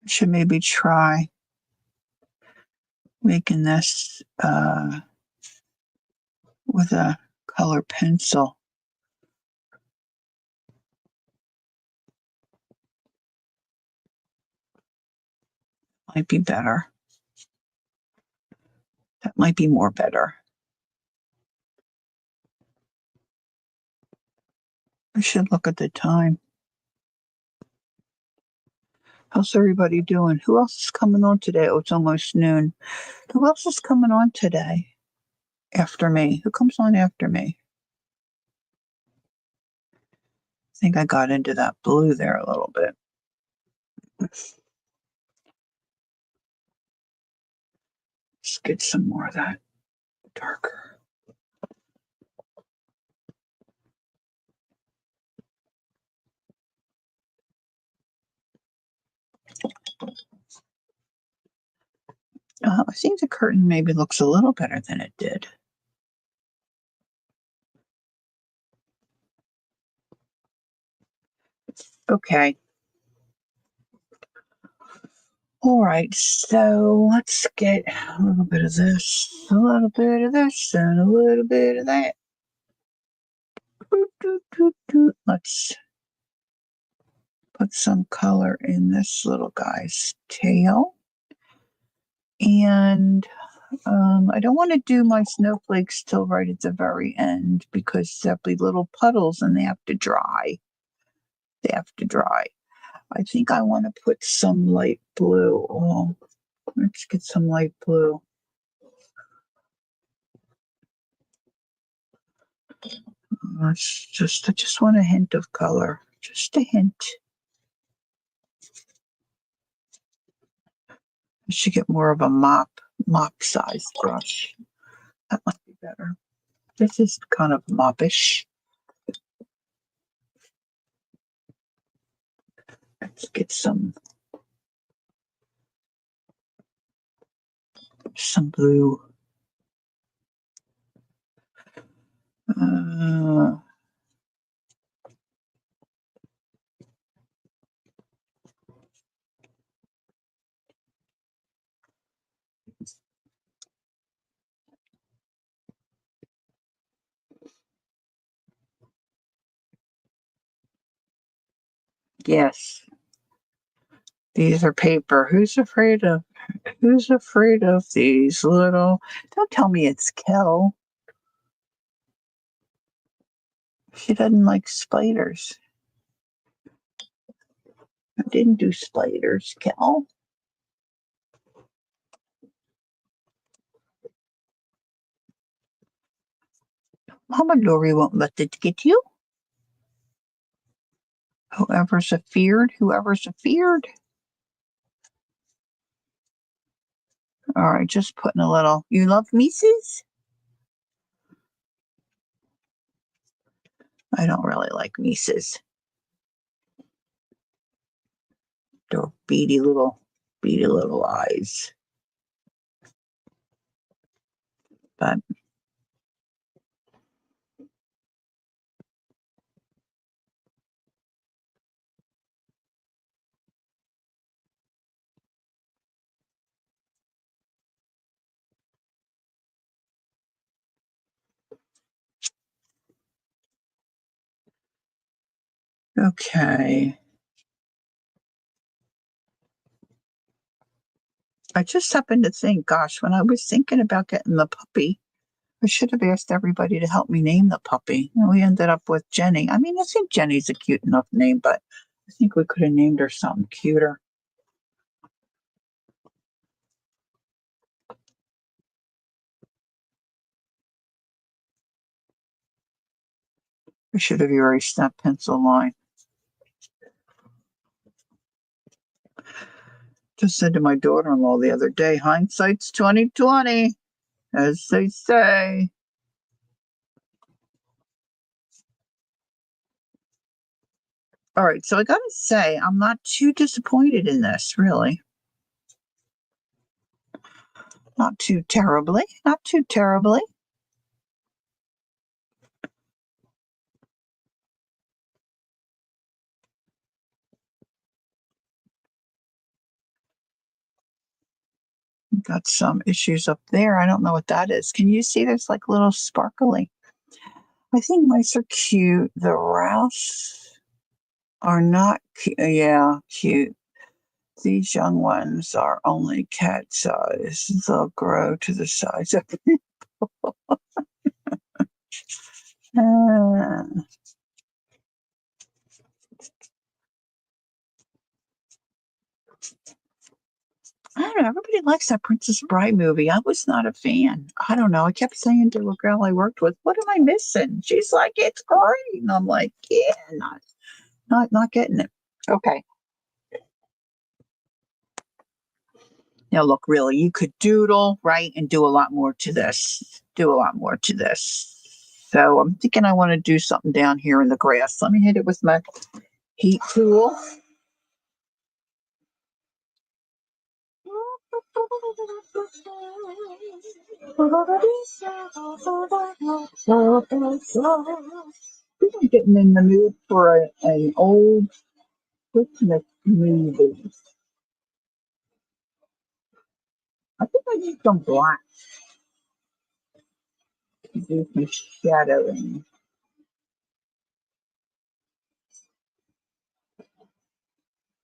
I should maybe try making this with a color pencil. Might be better. That might be more better. I should look at the time. How's everybody doing? Who else is coming on today? Oh, it's almost noon. Who else is coming on today after me? Who comes on after me? I think I got into that blue there a little bit. Let's get some more of that darker. I think the curtain maybe looks a little better than it did. Okay. All right, so let's get a little bit of this, a little bit of this, and a little bit of that. Let's put some color in this little guy's tail. And I don't want to do my snowflakes till right at the very end because there'll be little puddles and they have to dry. They have to dry. I think I want to put some light blue. Oh, let's get some light blue. I just want a hint of color. Just a hint. I should get more of a mop size brush. That might be better. This is kind of moppish. Let's get some blue. Yes, these are paper. Who's afraid of these little? Don't tell me it's Kel. She doesn't like spiders. I didn't do spiders, Kel. Mama Lori won't let it get you. Whoever's afeard. All right, just putting a little. You love Mises? I don't really like Mises. They're beady little eyes. But okay. I just happened to think, gosh, when I was thinking about getting the puppy, I should have asked everybody to help me name the puppy. And we ended up with Jenny. I mean, I think Jenny's a cute enough name, but I think we could have named her something cuter. I should have erased that pencil line. Just said to my daughter-in-law the other day, hindsight's 2020, as they say. All right, so I gotta say, I'm not too disappointed in this, really. Not too terribly. Got some issues up there. I don't know what that is. Can you see there's like little sparkly? I think mice are cute. The Rouse are not cute. Yeah, cute. These young ones are only cat size. They'll grow to the size of uh, I don't know. Everybody likes that Princess Bride movie. I was not a fan. I don't know. I kept saying to a girl I worked with, "What am I missing?" She's like, "It's great," and I'm like, "Yeah, not getting it." Okay. Now, look, really, you could doodle, right, and do a lot more to this. Do a lot more to this. So I'm thinking I want to do something down here in the grass. Let me hit it with my heat tool. I think I'm getting in the mood for an old Christmas movie. I think I need some black to do some shadowing.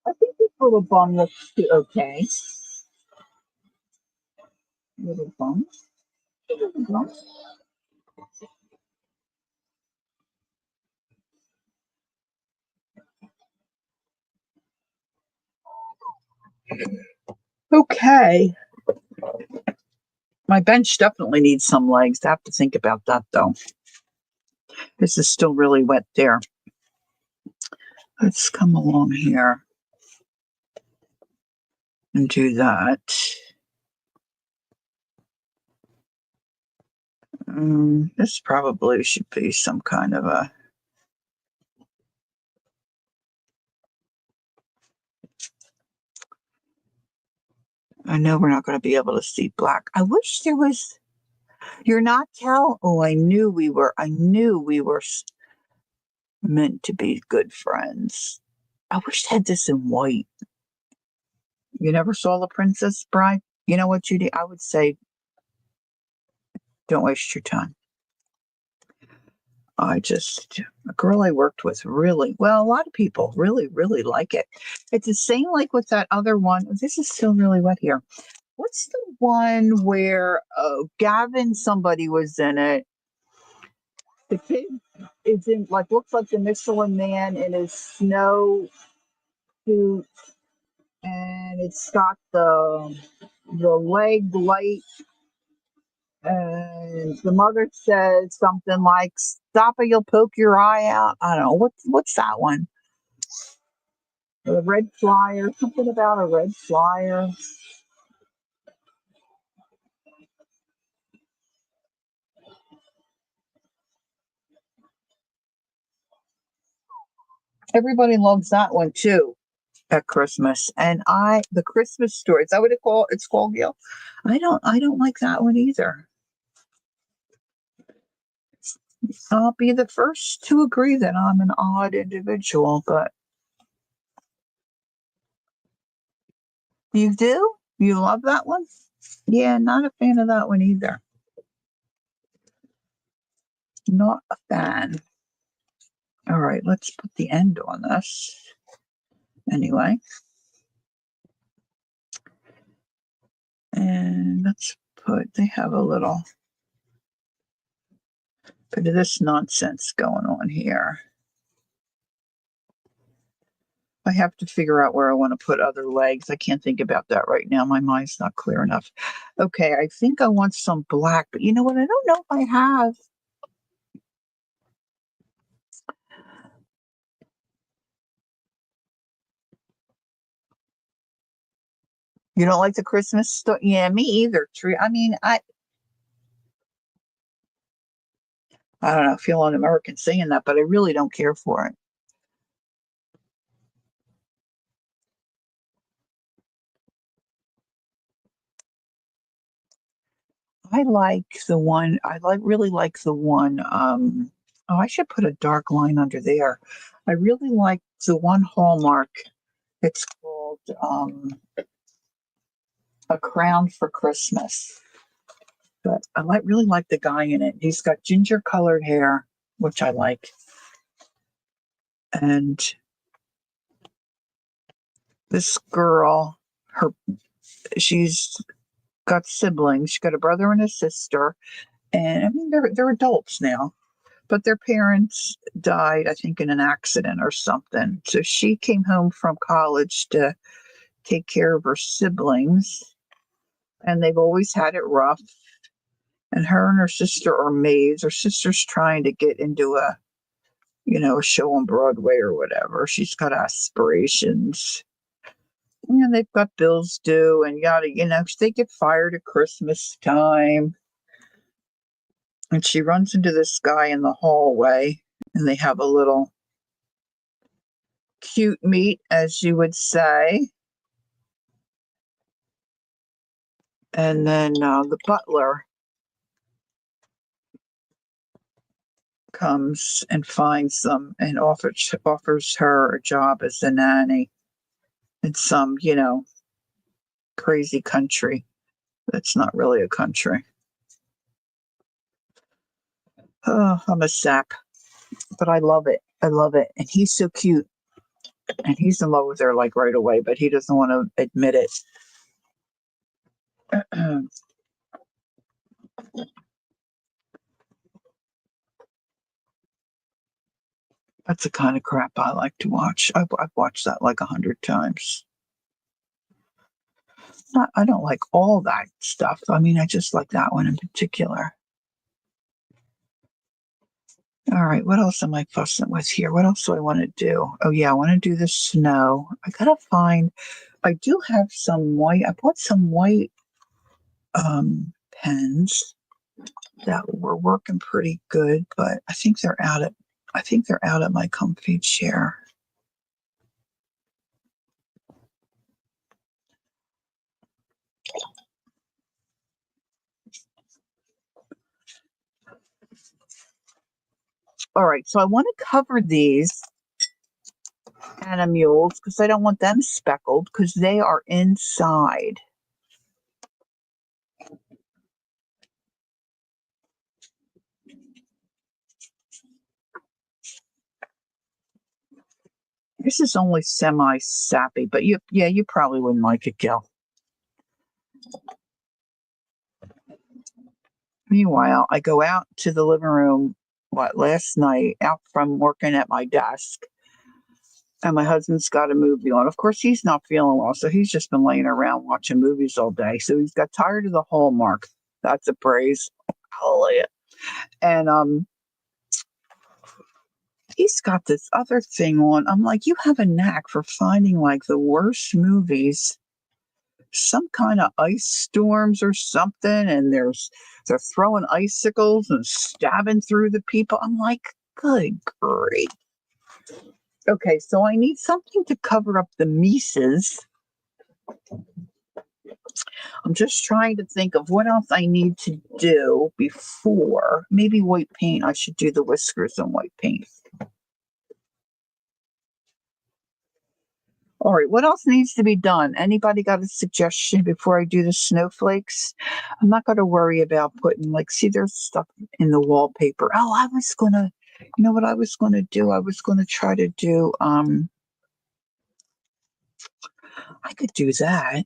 I think this little bum looks okay. Little bum. Little bum. Okay. My bench definitely needs some legs. I have to think about that though. This is still really wet there. Let's come along here and do that. This probably should be some kind of a. I know we're not going to be able to see black. I wish there was. You're not Cal. Oh, I knew we were. I knew we were meant to be good friends. I wish they had this in white. You never saw The Princess Bride? You know what, Judy? I would say don't waste your time. A girl I worked with really, well, a lot of people really, really like it. It's the same like with that other one. This is still really wet here. What's the one where Gavin, somebody was in it? The kid is in, like, looks like the Michelin man in his snow suit, and it's got the leg light, and the mother says something like, "Stop it, you'll poke your eye out." I don't know. What's that one? A red flyer, something about a red flyer. Everybody loves that one too at Christmas. And the Christmas Story, is that what it's called, Gail? I don't like that one either. I'll be the first to agree that I'm an odd individual, but you do? You love that one? Yeah, not a fan of that one either. Not a fan. All right, let's put the end on this. Anyway, and they have a little bit of this nonsense going on here. I have to figure out where I want to put other legs. I can't think about that right now. My mind's not clear enough. Okay, I think I want some black, but you know what? I don't know if I have. You don't like the Christmas story? Yeah, me either. Tree. I mean, I don't know. I feel un-American saying that, but I really don't care for it. I like the one. Really like the one. Oh, I should put a dark line under there. I really like the one Hallmark. It's called A Crown for Christmas. But really like the guy in it. He's got ginger colored hair, which I like, and this girl, she's got siblings. She's got a brother and a sister, and I mean they're adults now, but their parents died, I think, in an accident or something. So she came home from college to take care of her siblings, and they've always had it rough. And her and her sister are maids. Her sister's trying to get into a show on Broadway or whatever. She's got aspirations. And they've got bills due and they get fired at Christmas time. And she runs into this guy in the hallway and they have a little cute meet, as you would say. And then the butler comes and finds them and offers her a job as a nanny in some, crazy country that's not really a country. Oh, I'm a sap, but I love it. I love it. And he's so cute. And he's in love with her like right away, but he doesn't want to admit it. That's the kind of crap I like to watch. I've watched that like 100 times. I don't like all that stuff. I mean, I just like that one in particular. All right, what else am I fussing with here? What else do I want to do? Oh, yeah, I want to do the snow. I do have some white, I bought some white pens that were working pretty good, but I think they're out of my comfy chair. All right, so I want to cover these animules because I don't want them speckled because they are inside. This is only semi-sappy, but you probably wouldn't like it, Gil. Meanwhile, I go out to the living room, last night, out from working at my desk, and my husband's got a movie on. Of course, he's not feeling well, so he's just been laying around watching movies all day. So he's got tired of the Hallmark. That's a praise. Hallelujah. And he's got this other thing on. I'm like, you have a knack for finding like the worst movies, some kind of ice storms or something, and they're throwing icicles and stabbing through the people. I'm like, good grief. Okay, so I need something to cover up the Mises. I'm just trying to think of what else I need to do before. Maybe white paint. I should do the whiskers in white paint. All right, what else needs to be done? Anybody got a suggestion before I do the snowflakes? I'm not going to worry about putting, see, there's stuff in the wallpaper. Oh, you know what I was going to do? I was going to try to do, I could do that.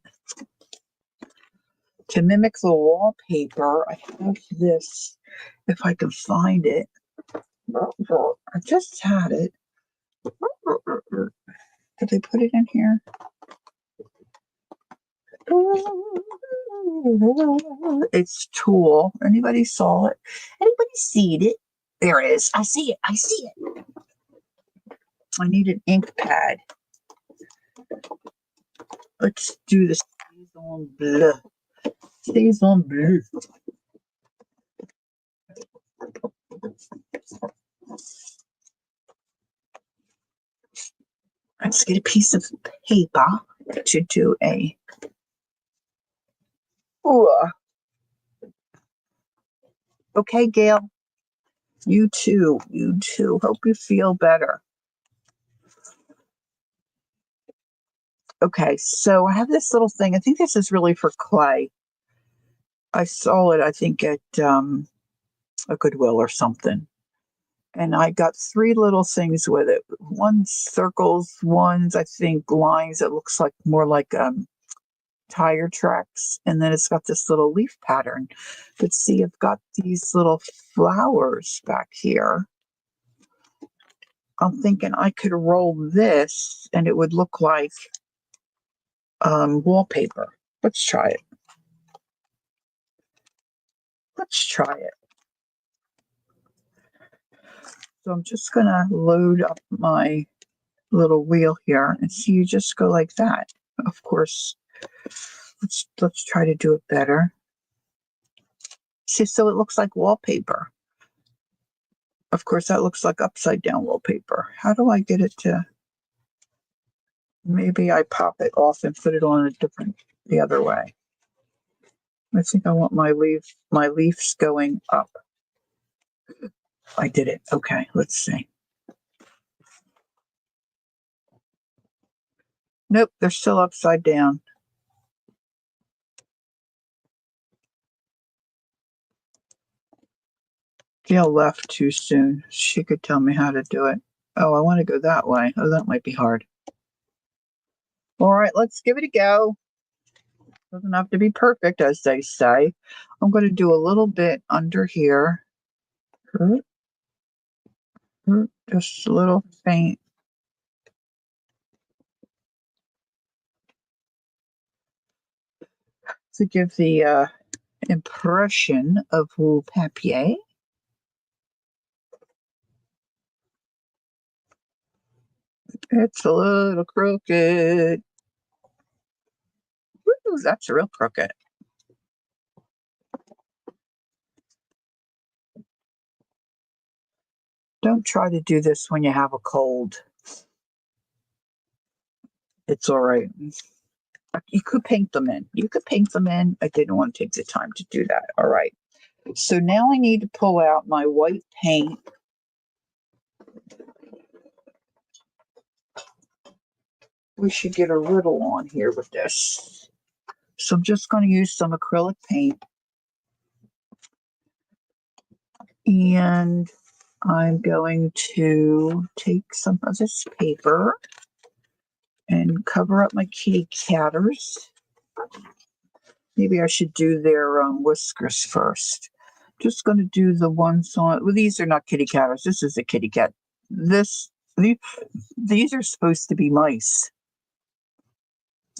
To mimic the wallpaper, I have this, if I can find it. I just had it. Did they put it in here? It's Tulle. Anybody saw it? Anybody seen it? There it is. I see it. I see it. I need an ink pad. Let's do the Saison Bleu. Saison Bleu. Let's get a piece of paper to do a. Ooh. Okay, Gail. You too. You too. Hope you feel better. Okay, so I have this little thing. I think this is really for clay. I saw it, I think, at a Goodwill or something. And I got 3 little things with it. one circles, one's I think lines. It looks like more like tire tracks, and then it's got this little leaf pattern. But see, I've got these little flowers back here. I'm thinking I could roll this and it would look like wallpaper. Let's try it. Let's try it. So I'm just gonna load up my little wheel here and see, you just go like that. Of course, let's try to do it better. See, so it looks like wallpaper. Of course, that looks like upside down wallpaper. How do I get it to, maybe I pop it off and put it on a different, the other way. I think I want my leaves going up. I did it. Okay, let's see. Nope, they're still upside down. Gail left too soon. She could tell me how to do it. Oh, I want to go that way. Oh, that might be hard. All right, let's give it a go. Doesn't have to be perfect, as they say. I'm going to do a little bit under here. Just a little faint. To give the impression of wool papier. It's a little crooked. Woo, that's real crooked. Don't try to do this when you have a cold. It's all right. You could paint them in. You could paint them in. I didn't want to take the time to do that. All right. So now I need to pull out my white paint. We should get a riddle on here with this. So I'm just going to use some acrylic paint. And I'm going to take some of this paper and cover up my kitty catters. Maybe I should do their whiskers first. Just going to do the ones on. Well, these are not kitty catters. This is a kitty cat. These are supposed to be mice.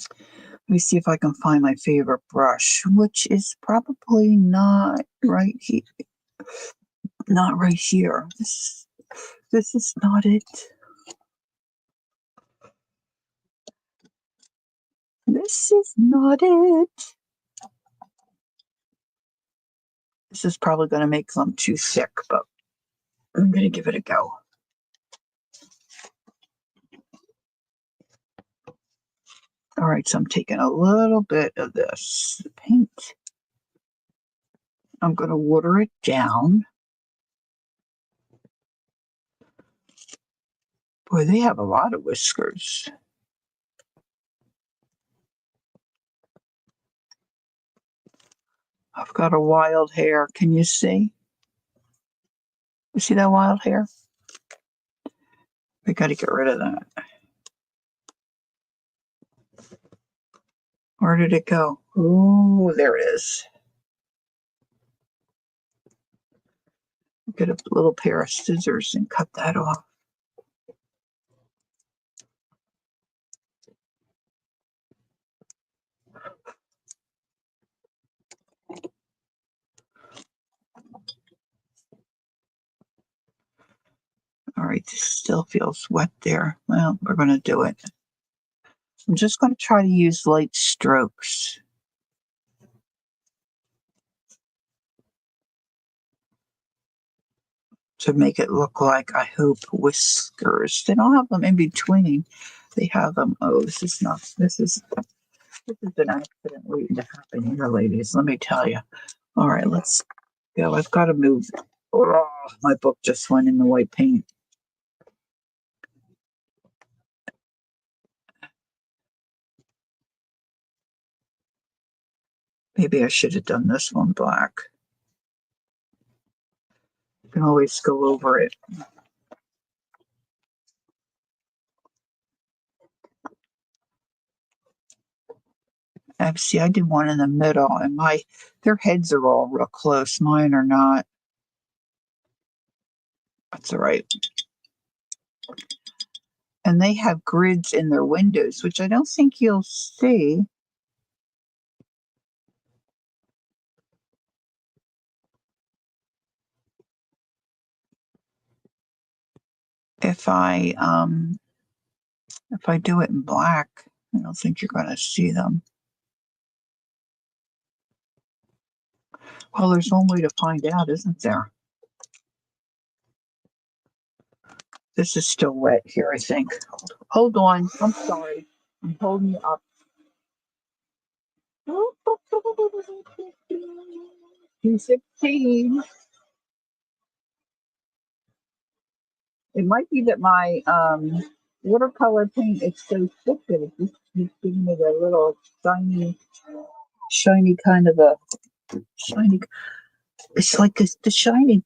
Let me see if I can find my favorite brush, which is probably not right here. Not right here. This is not it. This is not it. This is probably going to make them too thick, but I'm going to give it a go. All right, so I'm taking a little bit of this paint. I'm going to water it down. Boy, they have a lot of whiskers. I've got a wild hair. Can you see? You see that wild hair? We got to get rid of that. Where did it go? Oh, there it is. Get a little pair of scissors and cut that off. All right, this still feels wet there. Well, we're going to do it. I'm just going to try to use light strokes. To make it look like, I hope, whiskers. They don't have them in between. They have them. Oh, this is an accident waiting to happen here, ladies. Let me tell you. All right, let's go. I've got to move. Oh, my book just went in the white paint. Maybe I should have done this one black. You can always go over it. see, I did one in the middle, and their heads are all real close. Mine are not. That's all right. And they have grids in their windows, which I don't think you'll see. If I do it in black, I don't think you're going to see them. Well, there's one way to find out, isn't there? This is still wet here, I think. Hold on. I'm sorry. I'm holding you up. 216. It might be that my watercolor paint is so thick that it's just giving it a little shiny kind of a shiny. It's like the shiny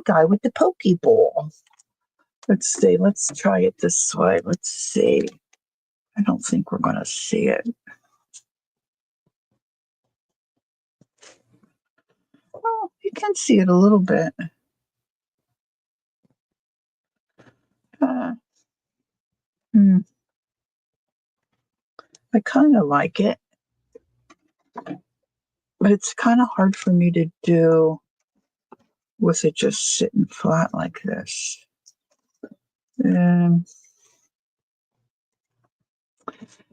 guy with the Pokeball. Let's see. Let's try it this way. Let's see. I don't think we're going to see it. Well, you can see it a little bit. I kind of like it, but it's kind of hard for me to do with it just sitting flat like this. Am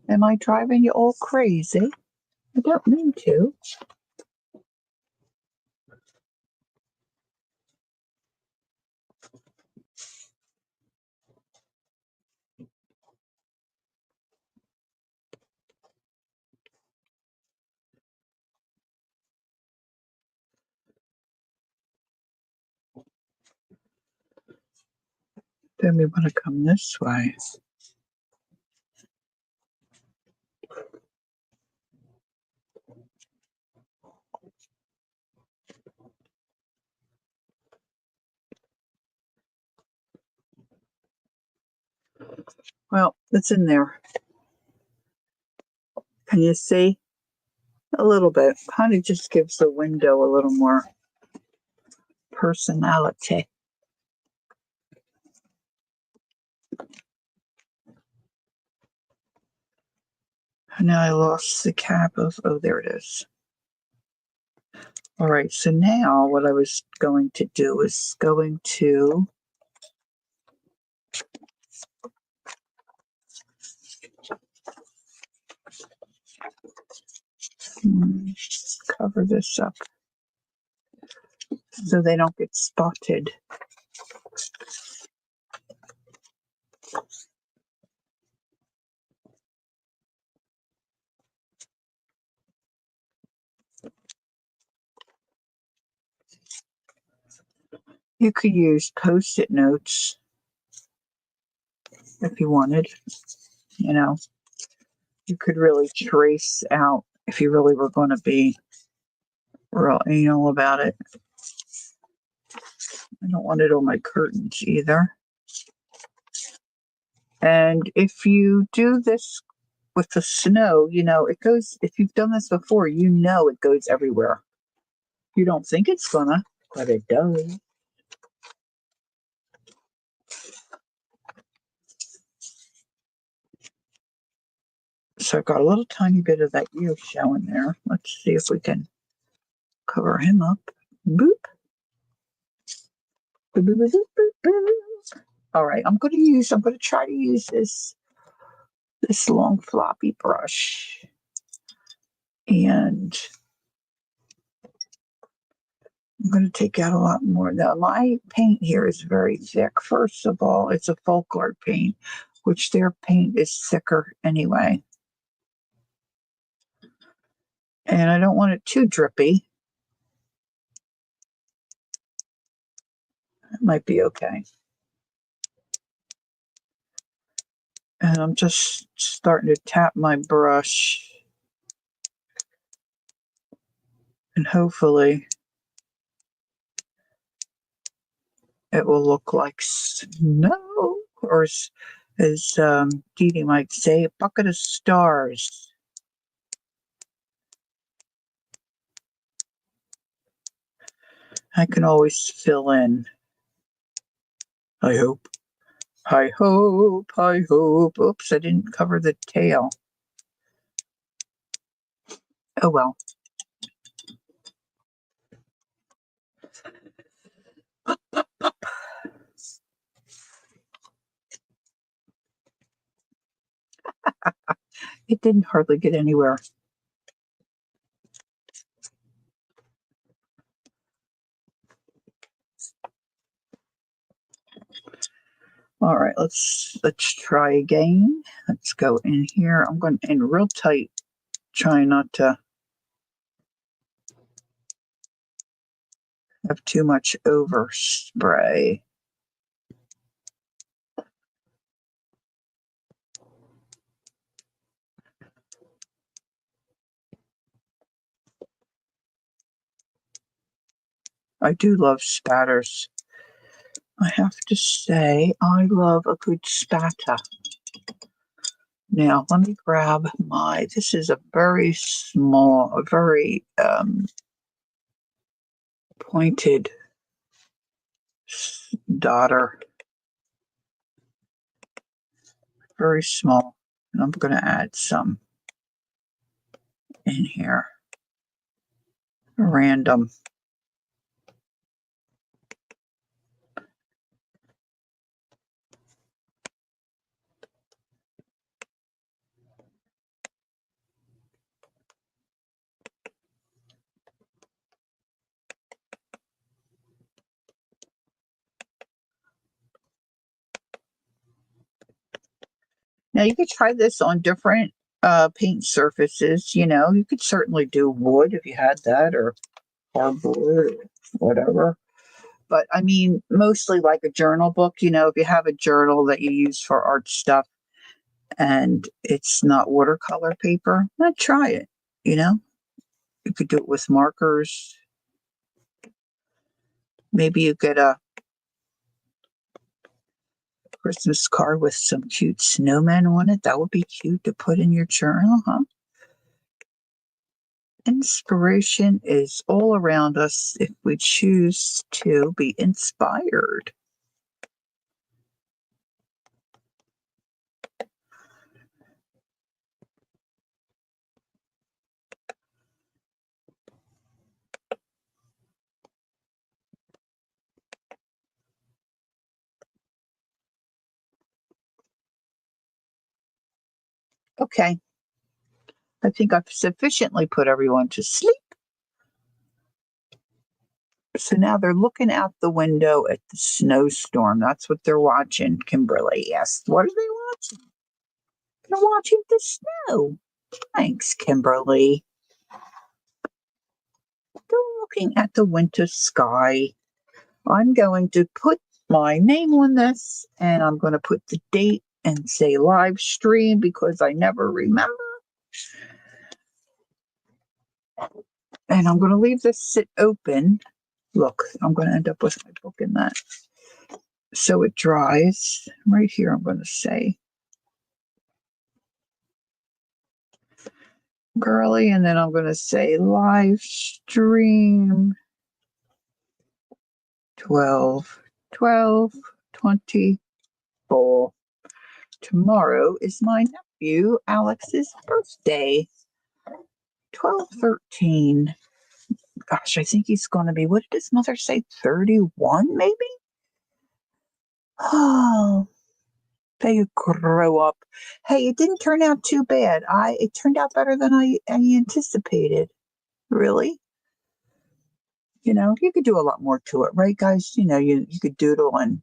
I driving you all crazy? I don't mean to. Then we want to come this way. Well, it's in there. Can you see? A little bit. Kind of just gives the window a little more personality. Now I lost the cap of, oh, there it is. All right, so now what I was going to do is going to cover this up so they don't get spotted. You could use Post-it notes if you wanted. You know, you could really trace out if you really were going to be real anal about it. I don't want it on my curtains either. And if you do this with the snow, you know, it goes, if you've done this before, you know it goes everywhere. You don't think it's gonna, but it does. So I've got a little tiny bit of that ear showing there. Let's see if we can cover him up. Boop. Boop, boop, boop, boop, boop. All right, I'm going to try to use this long floppy brush. And I'm going to take out a lot more. Now, my paint here is very thick. First of all, it's a folk art paint, which their paint is thicker anyway. And I don't want it too drippy. It might be okay. And I'm just starting to tap my brush. And hopefully it will look like snow, or as Dee Dee might say, a bucket of stars. I can always fill in. I hope. I hope. I hope. Oops, I didn't cover the tail. Oh well. It didn't hardly get anywhere. All right, let's try again. Let's go in here. I'm going in real tight, trying not to have too much overspray. I do love spatters. I have to say, I love a good spatter. Now, let me grab this is a very small, a very pointed daughter. Very small. And I'm going to add some in here. Random. Now you could try this on different paint surfaces. You could certainly do wood if you had that, or cardboard, or whatever. But I mean, mostly like a journal book. If you have a journal that you use for art stuff and it's not watercolor paper, I'd try it. You could do it with markers. Maybe you get a Christmas card with some cute snowmen on it. That would be cute to put in your journal, huh? Inspiration is all around us if we choose to be inspired. Okay. I think I've sufficiently put everyone to sleep. So now they're looking out the window at the snowstorm. That's what they're watching, Kimberly asked. What are they watching? They're watching the snow. Thanks, Kimberly. They're looking at the winter sky. I'm going to put my name on this and I'm going to put the date and say live stream because I never remember. And I'm going to leave this sit open. Look, I'm going to end up with my book in that. So it dries. Right here, I'm going to say girly, and then I'm going to say live stream 12/12/24. Tomorrow is my nephew Alex's birthday. 12/13. Gosh, I think he's going to be, what did his mother say, 31 maybe? Oh, they grow up. Hey, it didn't turn out too bad. It turned out better than I anticipated. Really? You could do a lot more to it, right, guys? You could doodle and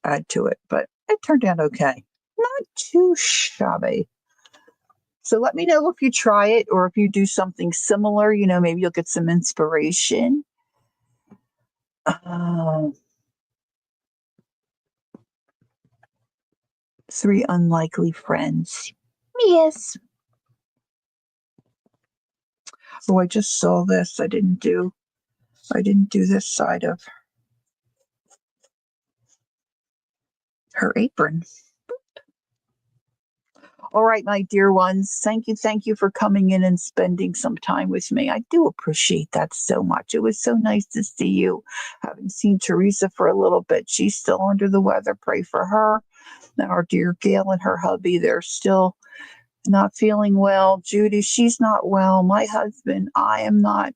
add to it, but it turned out okay. Not too shabby. So let me know if you try it or if you do something similar. Maybe you'll get some inspiration. Three unlikely friends. Yes. Oh, I just saw this. I didn't do this side of her apron. All right, my dear ones, thank you for coming in and spending some time with me. I do appreciate that so much. It was so nice to see you. Haven't seen Teresa for a little bit. She's still under the weather. Pray for her. Now, our dear Gail and her hubby, they're still not feeling well. Judy, she's not well. My husband, I am not.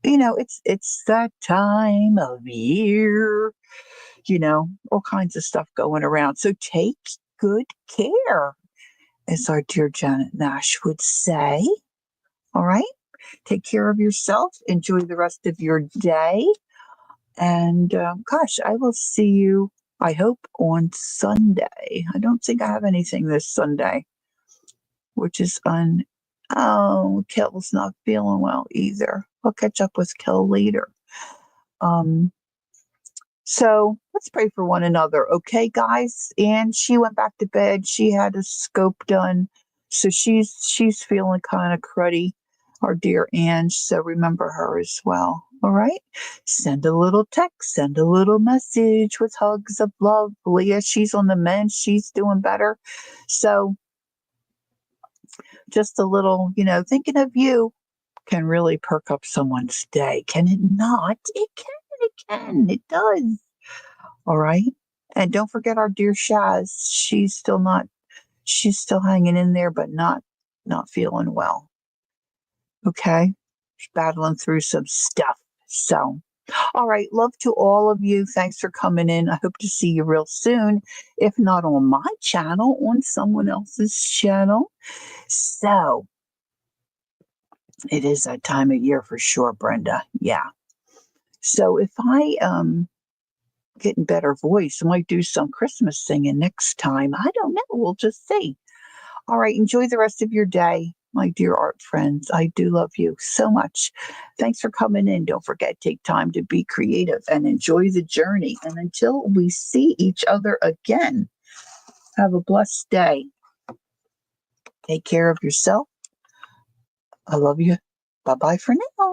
It's that time of year. All kinds of stuff going around. So take good care, as our dear Janet Nash would say. All right. Take care of yourself. Enjoy the rest of your day. And gosh, I will see you, I hope, on Sunday. I don't think I have anything this Sunday, which is oh, Kel's not feeling well either. I'll catch up with Kel later. So let's pray for one another, okay, guys? And she went back to bed. She had a scope done, so she's feeling kind of cruddy. Our dear Ange. So remember her as well. All right. Send a little text. Send a little message with hugs of love. Leah, she's on the mend. She's doing better. So just a little, thinking of you can really perk up someone's day. Can it not? It can. It can. It does. All right. And don't forget our dear Shaz. She's still hanging in there, but not feeling well. Okay. She's battling through some stuff. So, all right. Love to all of you. Thanks for coming in. I hope to see you real soon. If not on my channel, on someone else's channel. So, it is that time of year for sure, Brenda. Yeah. So if I getting better voice, I might do some Christmas singing next time. I don't know. We'll just see. All right. Enjoy the rest of your day, my dear art friends. I do love you so much. Thanks for coming in. Don't forget, take time to be creative and enjoy the journey. And until we see each other again, have a blessed day. Take care of yourself. I love you. Bye-bye for now.